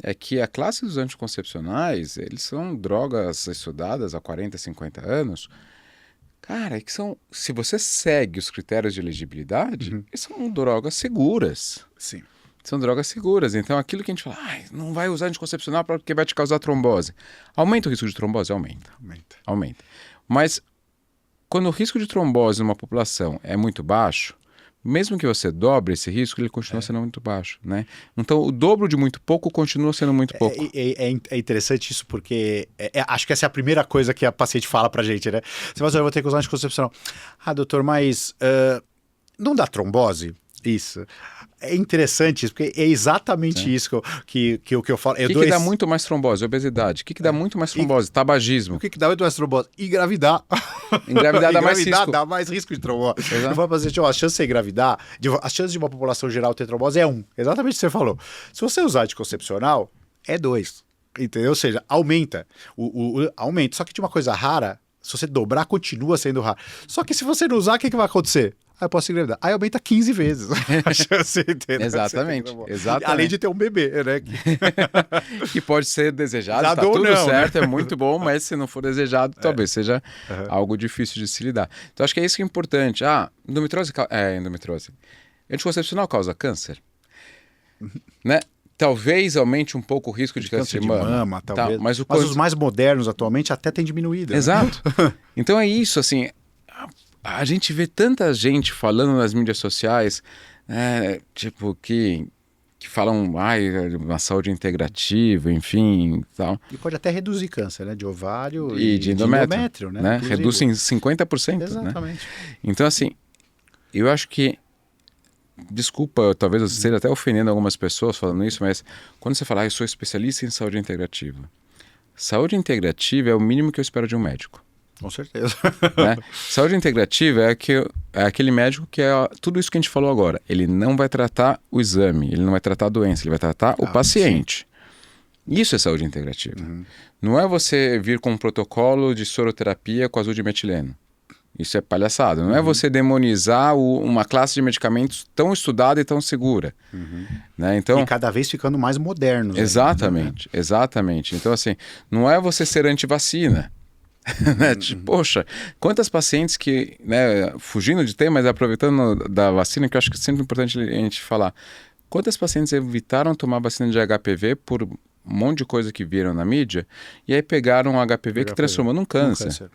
é que a classe dos anticoncepcionais, eles são drogas estudadas há 40, 50 anos, cara, que são, se você segue os critérios de elegibilidade, são drogas seguras. Sim. São drogas seguras. Então, aquilo que a gente fala, não vai usar anticoncepcional porque vai te causar trombose. Aumenta o risco de trombose? Aumenta. Mas, quando o risco de trombose numa população é muito baixo, mesmo que você dobre esse risco, ele continua sendo muito baixo, né? Então, o dobro de muito pouco continua sendo muito pouco. É interessante isso porque acho que essa é a primeira coisa que a paciente fala pra gente, né? Você fala, eu vou ter que usar anticoncepcional. Doutor, mas não dá trombose? Isso. É interessante isso, porque é exatamente isso que eu falo. O que dá muito mais trombose? Obesidade. O que dá muito mais trombose? Tabagismo. O que dá muito mais trombose? Engravidar. Engravidar dá mais risco. Dá mais risco de trombose. Exato. Eu falo pra você, a chance de você engravidar, a chance de uma população geral ter trombose é 1. Exatamente o que você falou. Se você usar anticoncepcional, é 2. Entendeu? Ou seja, aumenta. Aumenta. Só que de uma coisa rara, se você dobrar, continua sendo raro. Só que se você não usar, o que vai acontecer? Aí eu posso engravidar. Aí aumenta 15 vezes a chance, entendeu? Exatamente. Além de ter um bebê, né? Que pode ser desejado, tá ou tudo não, certo, né? é muito bom, mas se não for desejado, talvez seja algo difícil de se lidar. Então acho que é isso que é importante. Endometriose. Endometriose. Anticoncepcional causa câncer? Né? Talvez aumente um pouco o risco de câncer de mama. Talvez. Tá, mas os mais modernos atualmente até têm diminuído. Exato. Né? Então é isso, assim, a gente vê tanta gente falando nas mídias sociais, tipo, que falam uma saúde integrativa, enfim, tal. E pode até reduzir câncer, né? De ovário e de endométrio, né? Reduz em 50%. Exatamente. Né? Então, assim, eu acho que, desculpa, talvez eu esteja até ofendendo algumas pessoas falando isso, mas quando você fala, eu sou especialista em saúde integrativa. Saúde integrativa é o mínimo que eu espero de um médico. Com certeza. Né? Saúde integrativa é aquele médico que é tudo isso que a gente falou agora. Ele não vai tratar o exame, ele não vai tratar a doença, ele vai tratar o paciente. Sim. Isso é saúde integrativa. Não é você vir com um protocolo de soroterapia com azul de metileno. Isso é palhaçada. Não é você demonizar uma classe de medicamentos tão estudada e tão segura. Né? Então, e cada vez ficando mais modernos. Exatamente, né? Exatamente. Então, assim, não é você ser antivacina. Né? Tipo, poxa, quantas pacientes que, né, fugindo de tema, mas aproveitando da vacina, que eu acho que é sempre importante a gente falar, quantas pacientes evitaram tomar vacina de HPV por um monte de coisa que viram na mídia, e aí pegaram o HPV que transformou num câncer.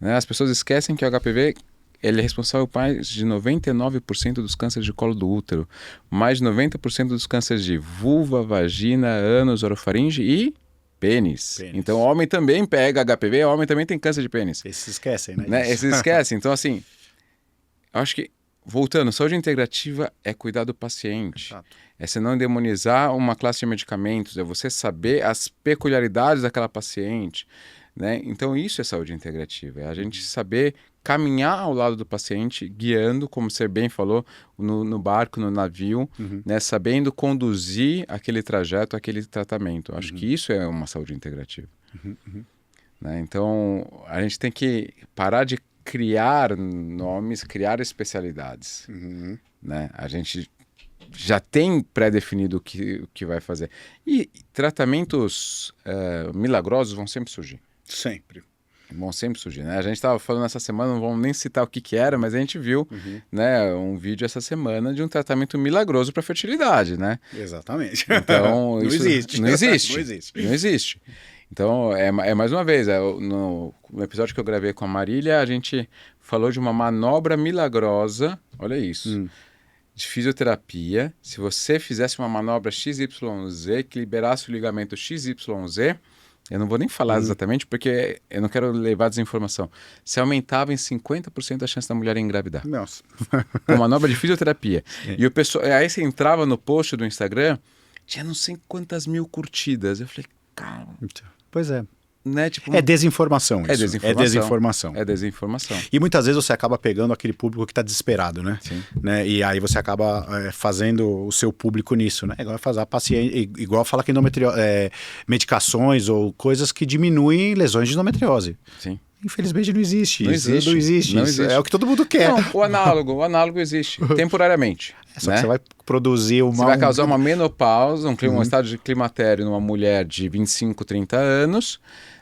Né? As pessoas esquecem que o HPV ele é responsável por mais de 99% dos cânceres de colo do útero, mais de 90% dos cânceres de vulva, vagina, ânus, orofaringe e pênis. Então, o homem também pega HPV, o homem também tem câncer de pênis. Esses esquecem, né? Esses esquecem. Então, assim, eu acho que, voltando, saúde integrativa é cuidar do paciente. Exato. É você não demonizar uma classe de medicamentos, é você saber as peculiaridades daquela paciente. Né? Então, isso é saúde integrativa. É a gente saber caminhar ao lado do paciente, guiando, como você bem falou, no barco, no navio, né, sabendo conduzir aquele trajeto, aquele tratamento. Acho que isso é uma saúde integrativa. Né? Então, a gente tem que parar de criar nomes, criar especialidades. Né? A gente já tem pré-definido o que vai fazer. E tratamentos milagrosos vão sempre surgir. Sempre. Vão sempre surgir, né? A gente estava falando essa semana, não vamos nem citar o que era, mas a gente viu né, um vídeo essa semana de um tratamento milagroso para fertilidade, né? Exatamente. Então, não existe. Não existe. Não existe. Não existe. Então, é mais uma vez, no episódio que eu gravei com a Marília, a gente falou de uma manobra milagrosa, olha isso, de fisioterapia. Se você fizesse uma manobra XYZ, que liberasse o ligamento XYZ, eu não vou nem falar exatamente, porque eu não quero levar desinformação. Se aumentava em 50% a chance da mulher engravidar. Nossa. Uma manobra de fisioterapia. E o pessoal, aí você entrava no post do Instagram, tinha não sei quantas mil curtidas. Eu falei, cara... Pois é. Né? Tipo, É desinformação isso. É desinformação. É desinformação. E muitas vezes você acaba pegando aquele público que está desesperado, né? Sim. Né? E aí você acaba fazendo o seu público nisso, né? Igual fazer a paciente, igual fala que medicações ou coisas que diminuem lesões de endometriose. Sim. Infelizmente não existe não isso. Existe. Não existe. Não isso. existe. É o que todo mundo quer. Não, o análogo existe, temporariamente. Só né? que você vai produzir uma... Você vai causar uma menopausa, um estado de climatério numa mulher de 25, 30 anos,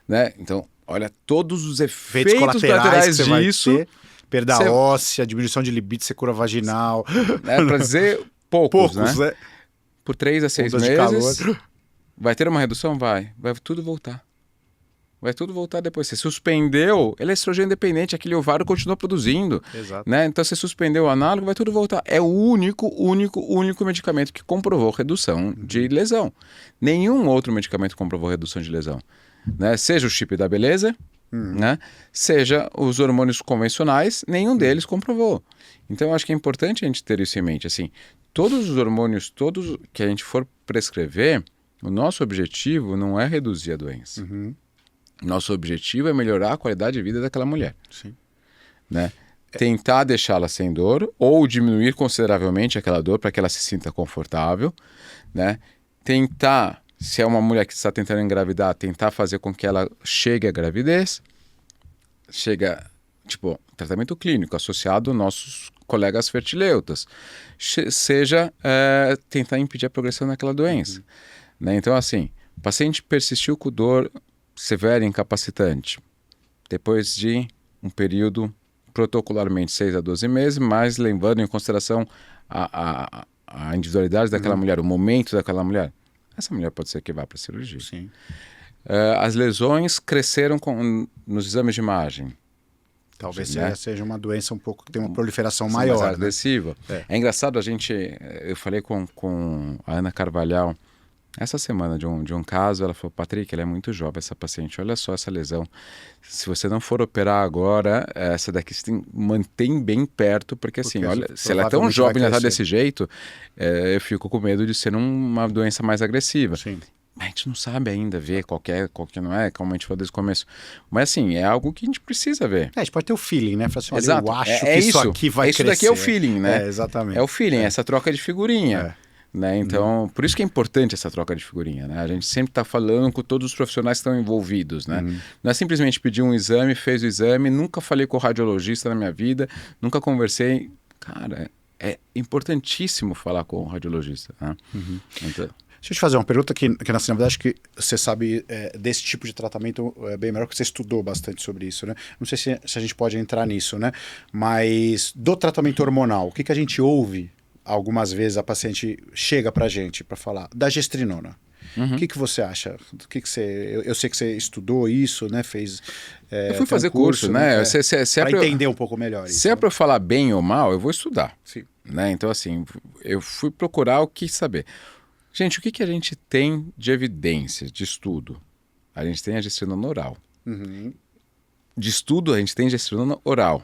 né? Então, olha, todos os efeitos colaterais que você disso. vai ter, perda óssea, diminuição de libido, secura vaginal. Para dizer poucos, né? Por 3 a 6 meses, vai ter uma redução? Vai tudo voltar. Vai tudo voltar depois. Você suspendeu, ele é estrogênio dependente, aquele ovário continua produzindo. Exato. Né? Então você suspendeu o análogo, vai tudo voltar. É o único medicamento que comprovou redução de lesão. Nenhum outro medicamento comprovou redução de lesão. Né? Seja o chip da beleza, né? Seja os hormônios convencionais, nenhum deles comprovou. Então eu acho que é importante a gente ter isso em mente. Assim, todos os hormônios, todos que a gente for prescrever, o nosso objetivo não é reduzir a doença. Nosso objetivo é melhorar a qualidade de vida daquela mulher. Sim. Né? Tentar deixá-la sem dor ou diminuir consideravelmente aquela dor para que ela se sinta confortável. Né? Tentar, se é uma mulher que está tentando engravidar, tentar fazer com que ela chegue à gravidez. Tratamento clínico associado aos nossos colegas fertileutas. Seja tentar impedir a progressão daquela doença. Né? Então, assim, o paciente persistiu com dor severa e incapacitante, depois de um período protocolarmente 6 a 12 meses, mas levando em consideração a individualidade daquela mulher, o momento daquela mulher, essa mulher pode ser que vá para a cirurgia. Sim. As lesões cresceram nos exames de imagem. Talvez né? seja uma doença um pouco que tem uma proliferação maior. Mais agressiva. Né? É engraçado, eu falei com a Ana Carvalhal essa semana de um caso, ela falou, Patrick, ela é muito jovem, essa paciente, olha só essa lesão. Se você não for operar agora, essa daqui você mantém bem perto, porque assim, olha, se ela é tão jovem e já está desse jeito, eu fico com medo de ser uma doença mais agressiva. Sim. A gente não sabe ainda ver qual que não é, como a gente falou desde o começo. Mas assim, é algo que a gente precisa ver. A gente pode ter o feeling, né? Falar assim, olha, exato. eu acho que isso aqui vai crescer. Isso daqui é o feeling, né? Exatamente. É o feeling, essa troca de figurinha. Né? Então, por isso que é importante essa troca de figurinha, né? A gente sempre está falando com todos os profissionais que estão envolvidos, né? Não é simplesmente pedir um exame, fez o exame, nunca falei com o radiologista na minha vida, nunca conversei. Cara, é importantíssimo falar com o radiologista, né? Então... Deixa eu te fazer uma pergunta que na verdade, acho que você sabe desse tipo de tratamento bem melhor, que você estudou bastante sobre isso, né? Não sei se a gente pode entrar nisso, né? Mas do tratamento hormonal, o que a gente ouve? Algumas vezes a paciente chega pra gente para falar da gestrinona. O que você acha? Eu sei que você estudou isso, né? Fez. Eu fui fazer curso, né? Para entender um pouco melhor isso. Se é para eu falar bem ou mal, eu vou estudar. Sim. Né? Então, assim, eu fui procurar o que saber. Gente, o que a gente tem de evidência, de estudo? A gente tem a gestrinona oral. De estudo, a gente tem gestrinona oral.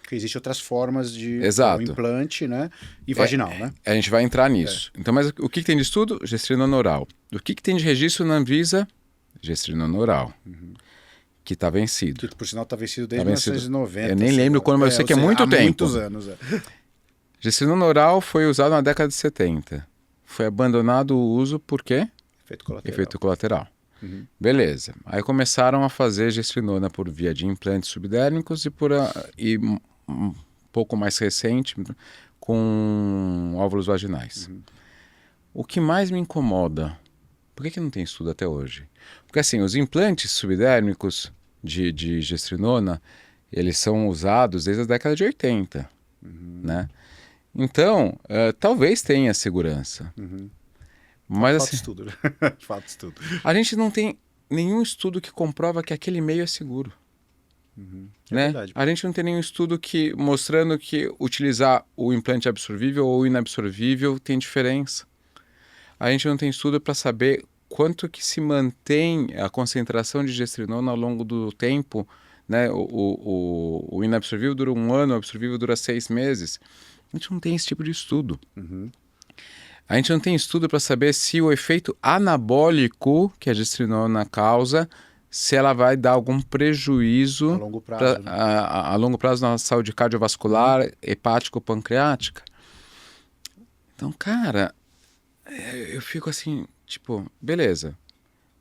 Que existem outras formas de implante, né? E vaginal, né? A gente vai entrar nisso. Então, mas o que tem de estudo? Gestrinona oral. O que tem de registro na Anvisa? Gestrinona oral. que está vencido. Que, por sinal, está vencido desde Tá vencido. 1990. Eu nem lembro quando, mas eu sei que é muito há tempo. muitos anos. Gestrinona oral foi usado na década de 70. Foi abandonado o uso por quê? Efeito colateral. Efeito colateral. Uhum. Beleza. Aí começaram a fazer gestrinona por via de implantes subdérmicos e um pouco mais recente com óvulos vaginais. Uhum. O que mais me incomoda, por que não tem estudo até hoje? Porque assim, os implantes subdérmicos de gestrinona, eles são usados desde a década de 80, né? Então, talvez tenha segurança. Mas Falta assim, estudo, né? Falta estudo. a gente não tem nenhum estudo que comprova que aquele meio é seguro. É Né? verdade. A gente não tem nenhum estudo mostrando que utilizar o implante absorvível ou inabsorvível tem diferença. A gente não tem estudo para saber quanto que se mantém a concentração de gestrinona ao longo do tempo. Né? O inabsorvível dura 1 ano, o absorvível dura 6 meses. A gente não tem esse tipo de estudo. A gente não tem estudo para saber se o efeito anabólico que a gestrinona causa, se ela vai dar algum prejuízo A longo prazo, né? a longo prazo na saúde cardiovascular, hepático-pancreática. Então, cara, eu fico assim, tipo, beleza.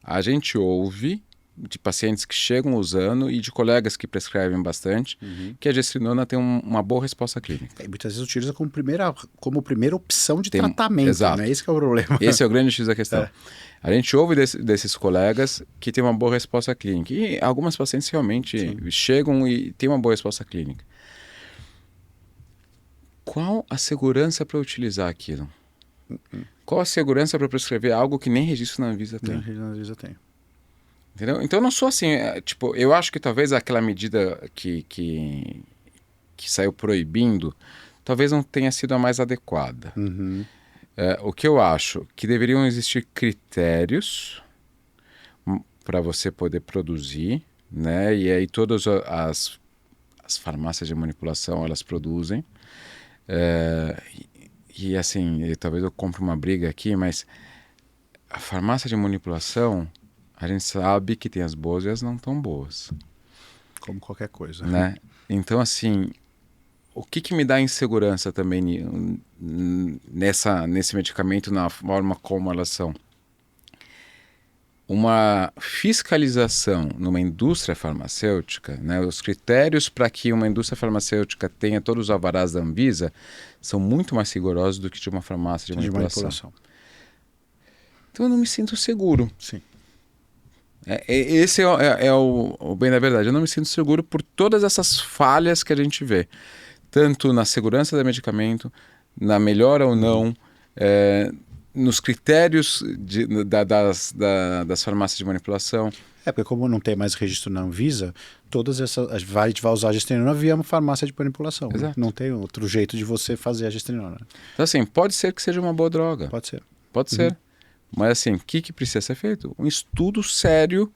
A gente ouve de pacientes que chegam usando e de colegas que prescrevem bastante, que a gestrinona tem uma boa resposta clínica. E muitas vezes utiliza como primeira opção de tratamento, exato. né? Esse que é o problema. Esse é o grande X da questão. A gente ouve desses colegas que tem uma boa resposta clínica. E algumas pacientes realmente chegam e têm uma boa resposta clínica. Qual a segurança para utilizar aquilo? Qual a segurança para prescrever algo que nem registro na Anvisa tem? Na Anvisa tem. Entendeu? Então eu não sou assim, tipo, eu acho que talvez aquela medida que saiu proibindo, talvez não tenha sido a mais adequada. O que eu acho que deveriam existir critérios para você poder produzir, né? E aí todas as farmácias de manipulação elas produzem. E assim, talvez eu compre uma briga aqui, mas a farmácia de manipulação, a gente sabe que tem as boas e as não tão boas. Como qualquer coisa. Né? Então, assim, o que me dá insegurança também nesse medicamento, na forma como elas são? Uma fiscalização numa indústria farmacêutica, né? Os critérios para que uma indústria farmacêutica tenha todos os alvarás da Anvisa são muito mais rigorosos do que de uma farmácia de manipulação. Então eu não me sinto seguro. Sim. Esse é o bem da verdade. Eu não me sinto seguro por todas essas falhas que a gente vê. Tanto na segurança do medicamento, na melhora ou não, nos critérios das farmácias de manipulação. Porque como não tem mais registro na Anvisa, todas essas... A gente vai usar a gestrinona via uma farmácia de manipulação. Né? Não tem outro jeito de você fazer a gestrinona. Então assim, pode ser que seja uma boa droga. Pode ser. Pode ser. Mas assim, o que precisa ser feito? Um estudo sério,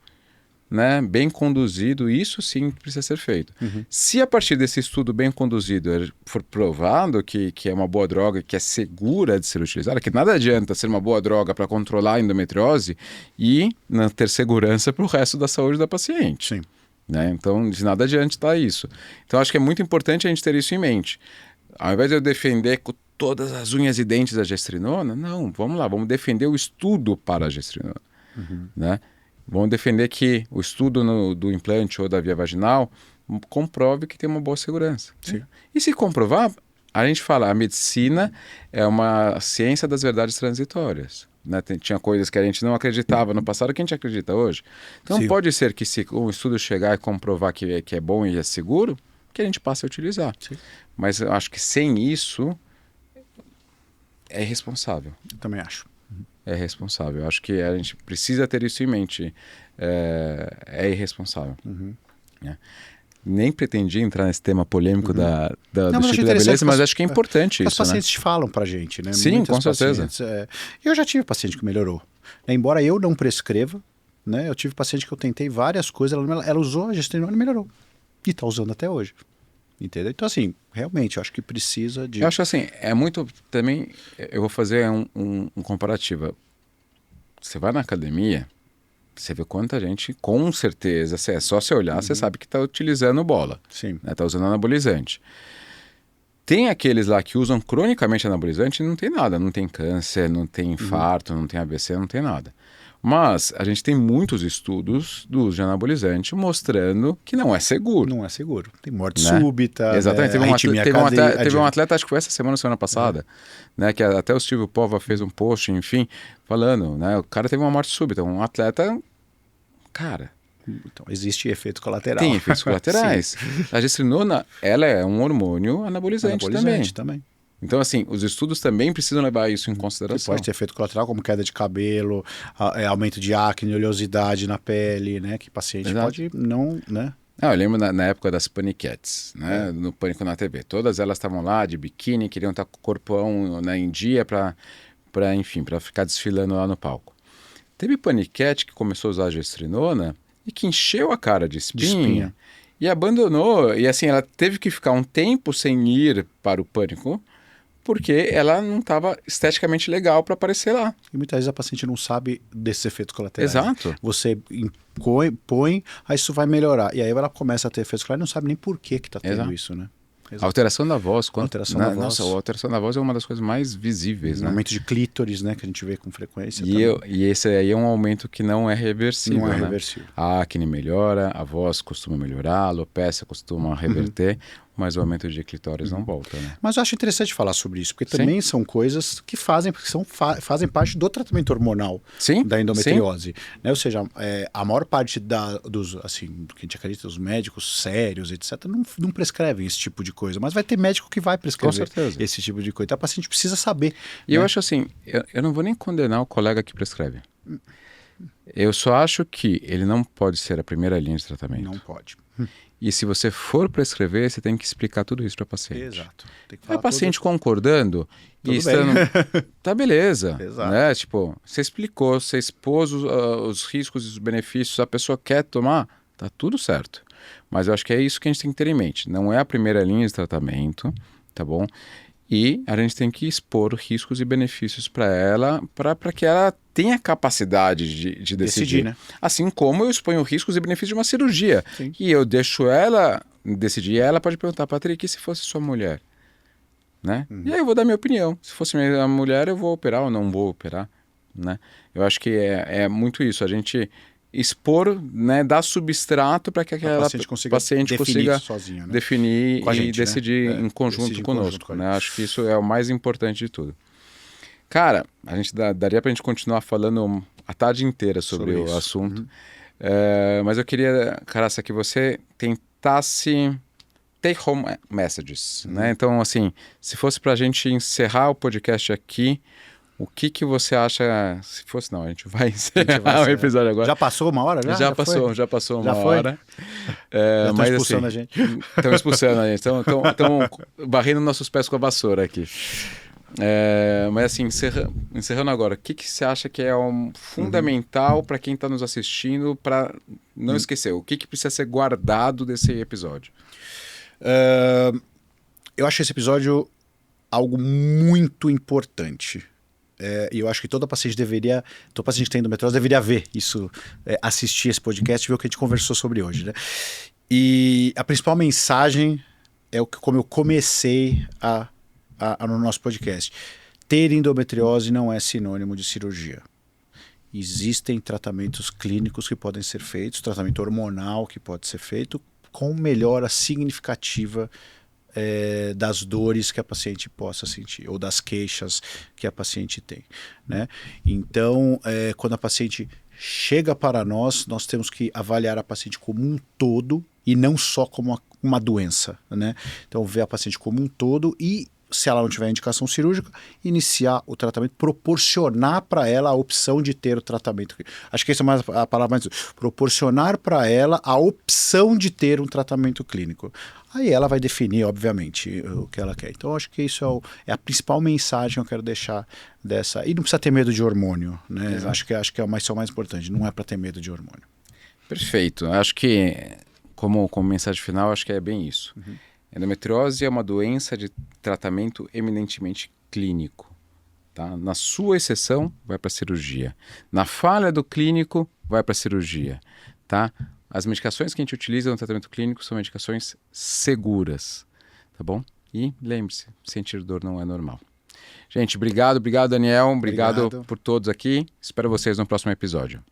né, bem conduzido, isso sim precisa ser feito. Se a partir desse estudo bem conduzido for provado que é uma boa droga, que é segura de ser utilizada, que nada adianta ser uma boa droga para controlar a endometriose e não ter segurança para o resto da saúde da paciente. Sim. Né? Então, de nada adianta isso. Então, acho que é muito importante a gente ter isso em mente. Ao invés de eu defender com todas as unhas e dentes a gestrinona, não, vamos lá, vamos defender o estudo para a gestrinona. Né? Vamos defender que o estudo do implante ou da via vaginal comprove que tem uma boa segurança. Sim. E se comprovar, a gente fala, a medicina é uma ciência das verdades transitórias. Né? Tinha coisas que a gente não acreditava no passado que a gente acredita hoje. Então Sim. pode ser que se o estudo chegar e comprovar que é bom e é seguro, que a gente passe a utilizar. Sim. Mas eu acho que sem isso é irresponsável. Eu também acho. É irresponsável. Eu acho que a gente precisa ter isso em mente. É irresponsável. Né? Nem pretendi entrar nesse tema polêmico do Chip da Beleza, mas acho que é importante As isso. pacientes falam pra gente, né? Sim, Muitas com certeza. Eu já tive paciente que melhorou. Embora eu não prescreva, né? Eu tive paciente que eu tentei várias coisas, ela usou a gestrinona e melhorou. E tá usando até hoje. Entendeu? Então, assim, realmente, eu acho que precisa de... Eu acho assim, é muito... Também, eu vou fazer um comparativo. Você vai na academia, Você vê quanta gente, com certeza, é só você olhar, você sabe que está utilizando bola. Sim. Está usando anabolizante. Tem aqueles lá que usam cronicamente anabolizante e não tem nada, não tem câncer, não tem infarto, não tem AVC, não tem nada. Mas a gente tem muitos estudos do uso de anabolizante mostrando que não é seguro. Não é seguro. Tem morte Né? súbita, Exatamente. né? Teve um atleta, acho que foi essa semana passada, né? Que até o Silvio Pova fez um post, enfim, falando, né? O cara teve uma morte súbita. Um atleta, cara... Então, existe efeito colateral. Tem efeitos colaterais. A gestrinona, ela é um hormônio anabolizante também. Então, assim, os estudos também precisam levar isso em consideração. Que pode ter efeito colateral, como queda de cabelo, aumento de acne, oleosidade na pele, né? Que o paciente pode não, né? Eu lembro na época das paniquetes, né? No Pânico na TV. Todas elas estavam lá de biquíni, queriam estar com o corpão, né, em dia para ficar desfilando lá no palco. Teve paniquete que começou a usar a gestrinona e que encheu a cara de espinha e abandonou. E assim, ela teve que ficar um tempo sem ir para o Pânico porque ela não estava esteticamente legal para aparecer lá. E muitas vezes a paciente não sabe desses efeitos colaterais. Exato. Você põe, aí isso vai melhorar. E aí ela começa a ter efeitos colaterais e não sabe nem por que está tendo isso, né? A alteração da voz. Alteração da voz. Nossa, a alteração da voz é uma das coisas mais visíveis, né? Aumento de clítoris, né? Que a gente vê com frequência. E esse aí é um aumento que não é reversível. Não é né? reversível. A acne melhora, a voz costuma melhorar, a alopecia costuma reverter, mas o aumento de clitóris não volta, né? Mas eu acho interessante falar sobre isso, porque também são coisas que fazem parte do tratamento hormonal da endometriose. Né? Ou seja, a maior parte dos, assim, que a gente acredita, os médicos sérios, etc., não prescrevem esse tipo de coisa. Mas vai ter médico que vai prescrever esse tipo de coisa. Então a paciente precisa saber. E eu acho assim, eu não vou nem condenar o colega que prescreve. Eu só acho que ele não pode ser a primeira linha de tratamento. Não pode. E se você for prescrever, você tem que explicar tudo isso para a paciente. Exato. Tem que falar a paciente concordando e estando... Tá beleza. Exato. Né? Tipo, você explicou, você expôs os riscos e os benefícios, a pessoa quer tomar, tá tudo certo. Mas eu acho que é isso que a gente tem que ter em mente. Não é a primeira linha de tratamento, tá bom? E a gente tem que expor riscos e benefícios para ela, para que ela tenha capacidade de decidir. Né? Assim como eu exponho riscos e benefícios de uma cirurgia. Sim. E eu deixo ela decidir. E ela pode perguntar, Patrick, e se fosse sua mulher? Né? E aí eu vou dar minha opinião. Se fosse minha mulher, eu vou operar ou não vou operar. Né? Eu acho que é muito isso. A gente expor, né, dar substrato para que aquela paciente consiga sozinha, né? definir gente, e decidir em conjunto conosco. Né? Acho que isso é o mais importante de tudo. Cara, a gente daria para a gente continuar falando a tarde inteira sobre o assunto. Mas eu queria, Caraça, que você tentasse take home messages. Né? Então, assim, se fosse para a gente encerrar o podcast aqui, o que você acha? Se fosse, não, a gente vai encerrar o episódio agora. Já passou uma hora? Já passou uma hora. Já estão expulsando a gente. Estão expulsando a gente. Estão varrendo nossos pés com a vassoura aqui. Mas assim, encerrando agora, o que você acha que é fundamental para quem está nos assistindo para não esquecer? O que precisa ser guardado desse episódio? Eu acho esse episódio algo muito importante. E eu acho que todo paciente que tem endometriose deveria ver isso, assistir esse podcast e ver o que a gente conversou sobre hoje, né? E a principal mensagem é como eu comecei no nosso podcast. Ter endometriose não é sinônimo de cirurgia. Existem tratamentos clínicos que podem ser feitos, tratamento hormonal que pode ser feito com melhora significativa das dores que a paciente possa sentir ou das queixas que a paciente tem, né? Então, quando a paciente chega para nós temos que avaliar a paciente como um todo e não só como uma doença, né? Então, ver a paciente como um todo e, se ela não tiver indicação cirúrgica, iniciar o tratamento, proporcionar para ela a opção de ter o tratamento. Acho que essa é mais a palavra mais... Proporcionar para ela a opção de ter um tratamento clínico. Aí ela vai definir, obviamente, o que ela quer. Então, acho que isso é a principal mensagem que eu quero deixar dessa... E não precisa ter medo de hormônio, né? Acho que é o mais importante. Não é para ter medo de hormônio. Perfeito. Acho que, como mensagem final, acho que é bem isso. Endometriose é uma doença de tratamento eminentemente clínico. Tá? Na sua exceção, vai para cirurgia. Na falha do clínico, vai para cirurgia. Tá? As medicações que a gente utiliza no tratamento clínico são medicações seguras. Tá bom? E lembre-se, sentir dor não é normal. Gente, obrigado, Daniel. Obrigado por todos aqui. Espero vocês no próximo episódio.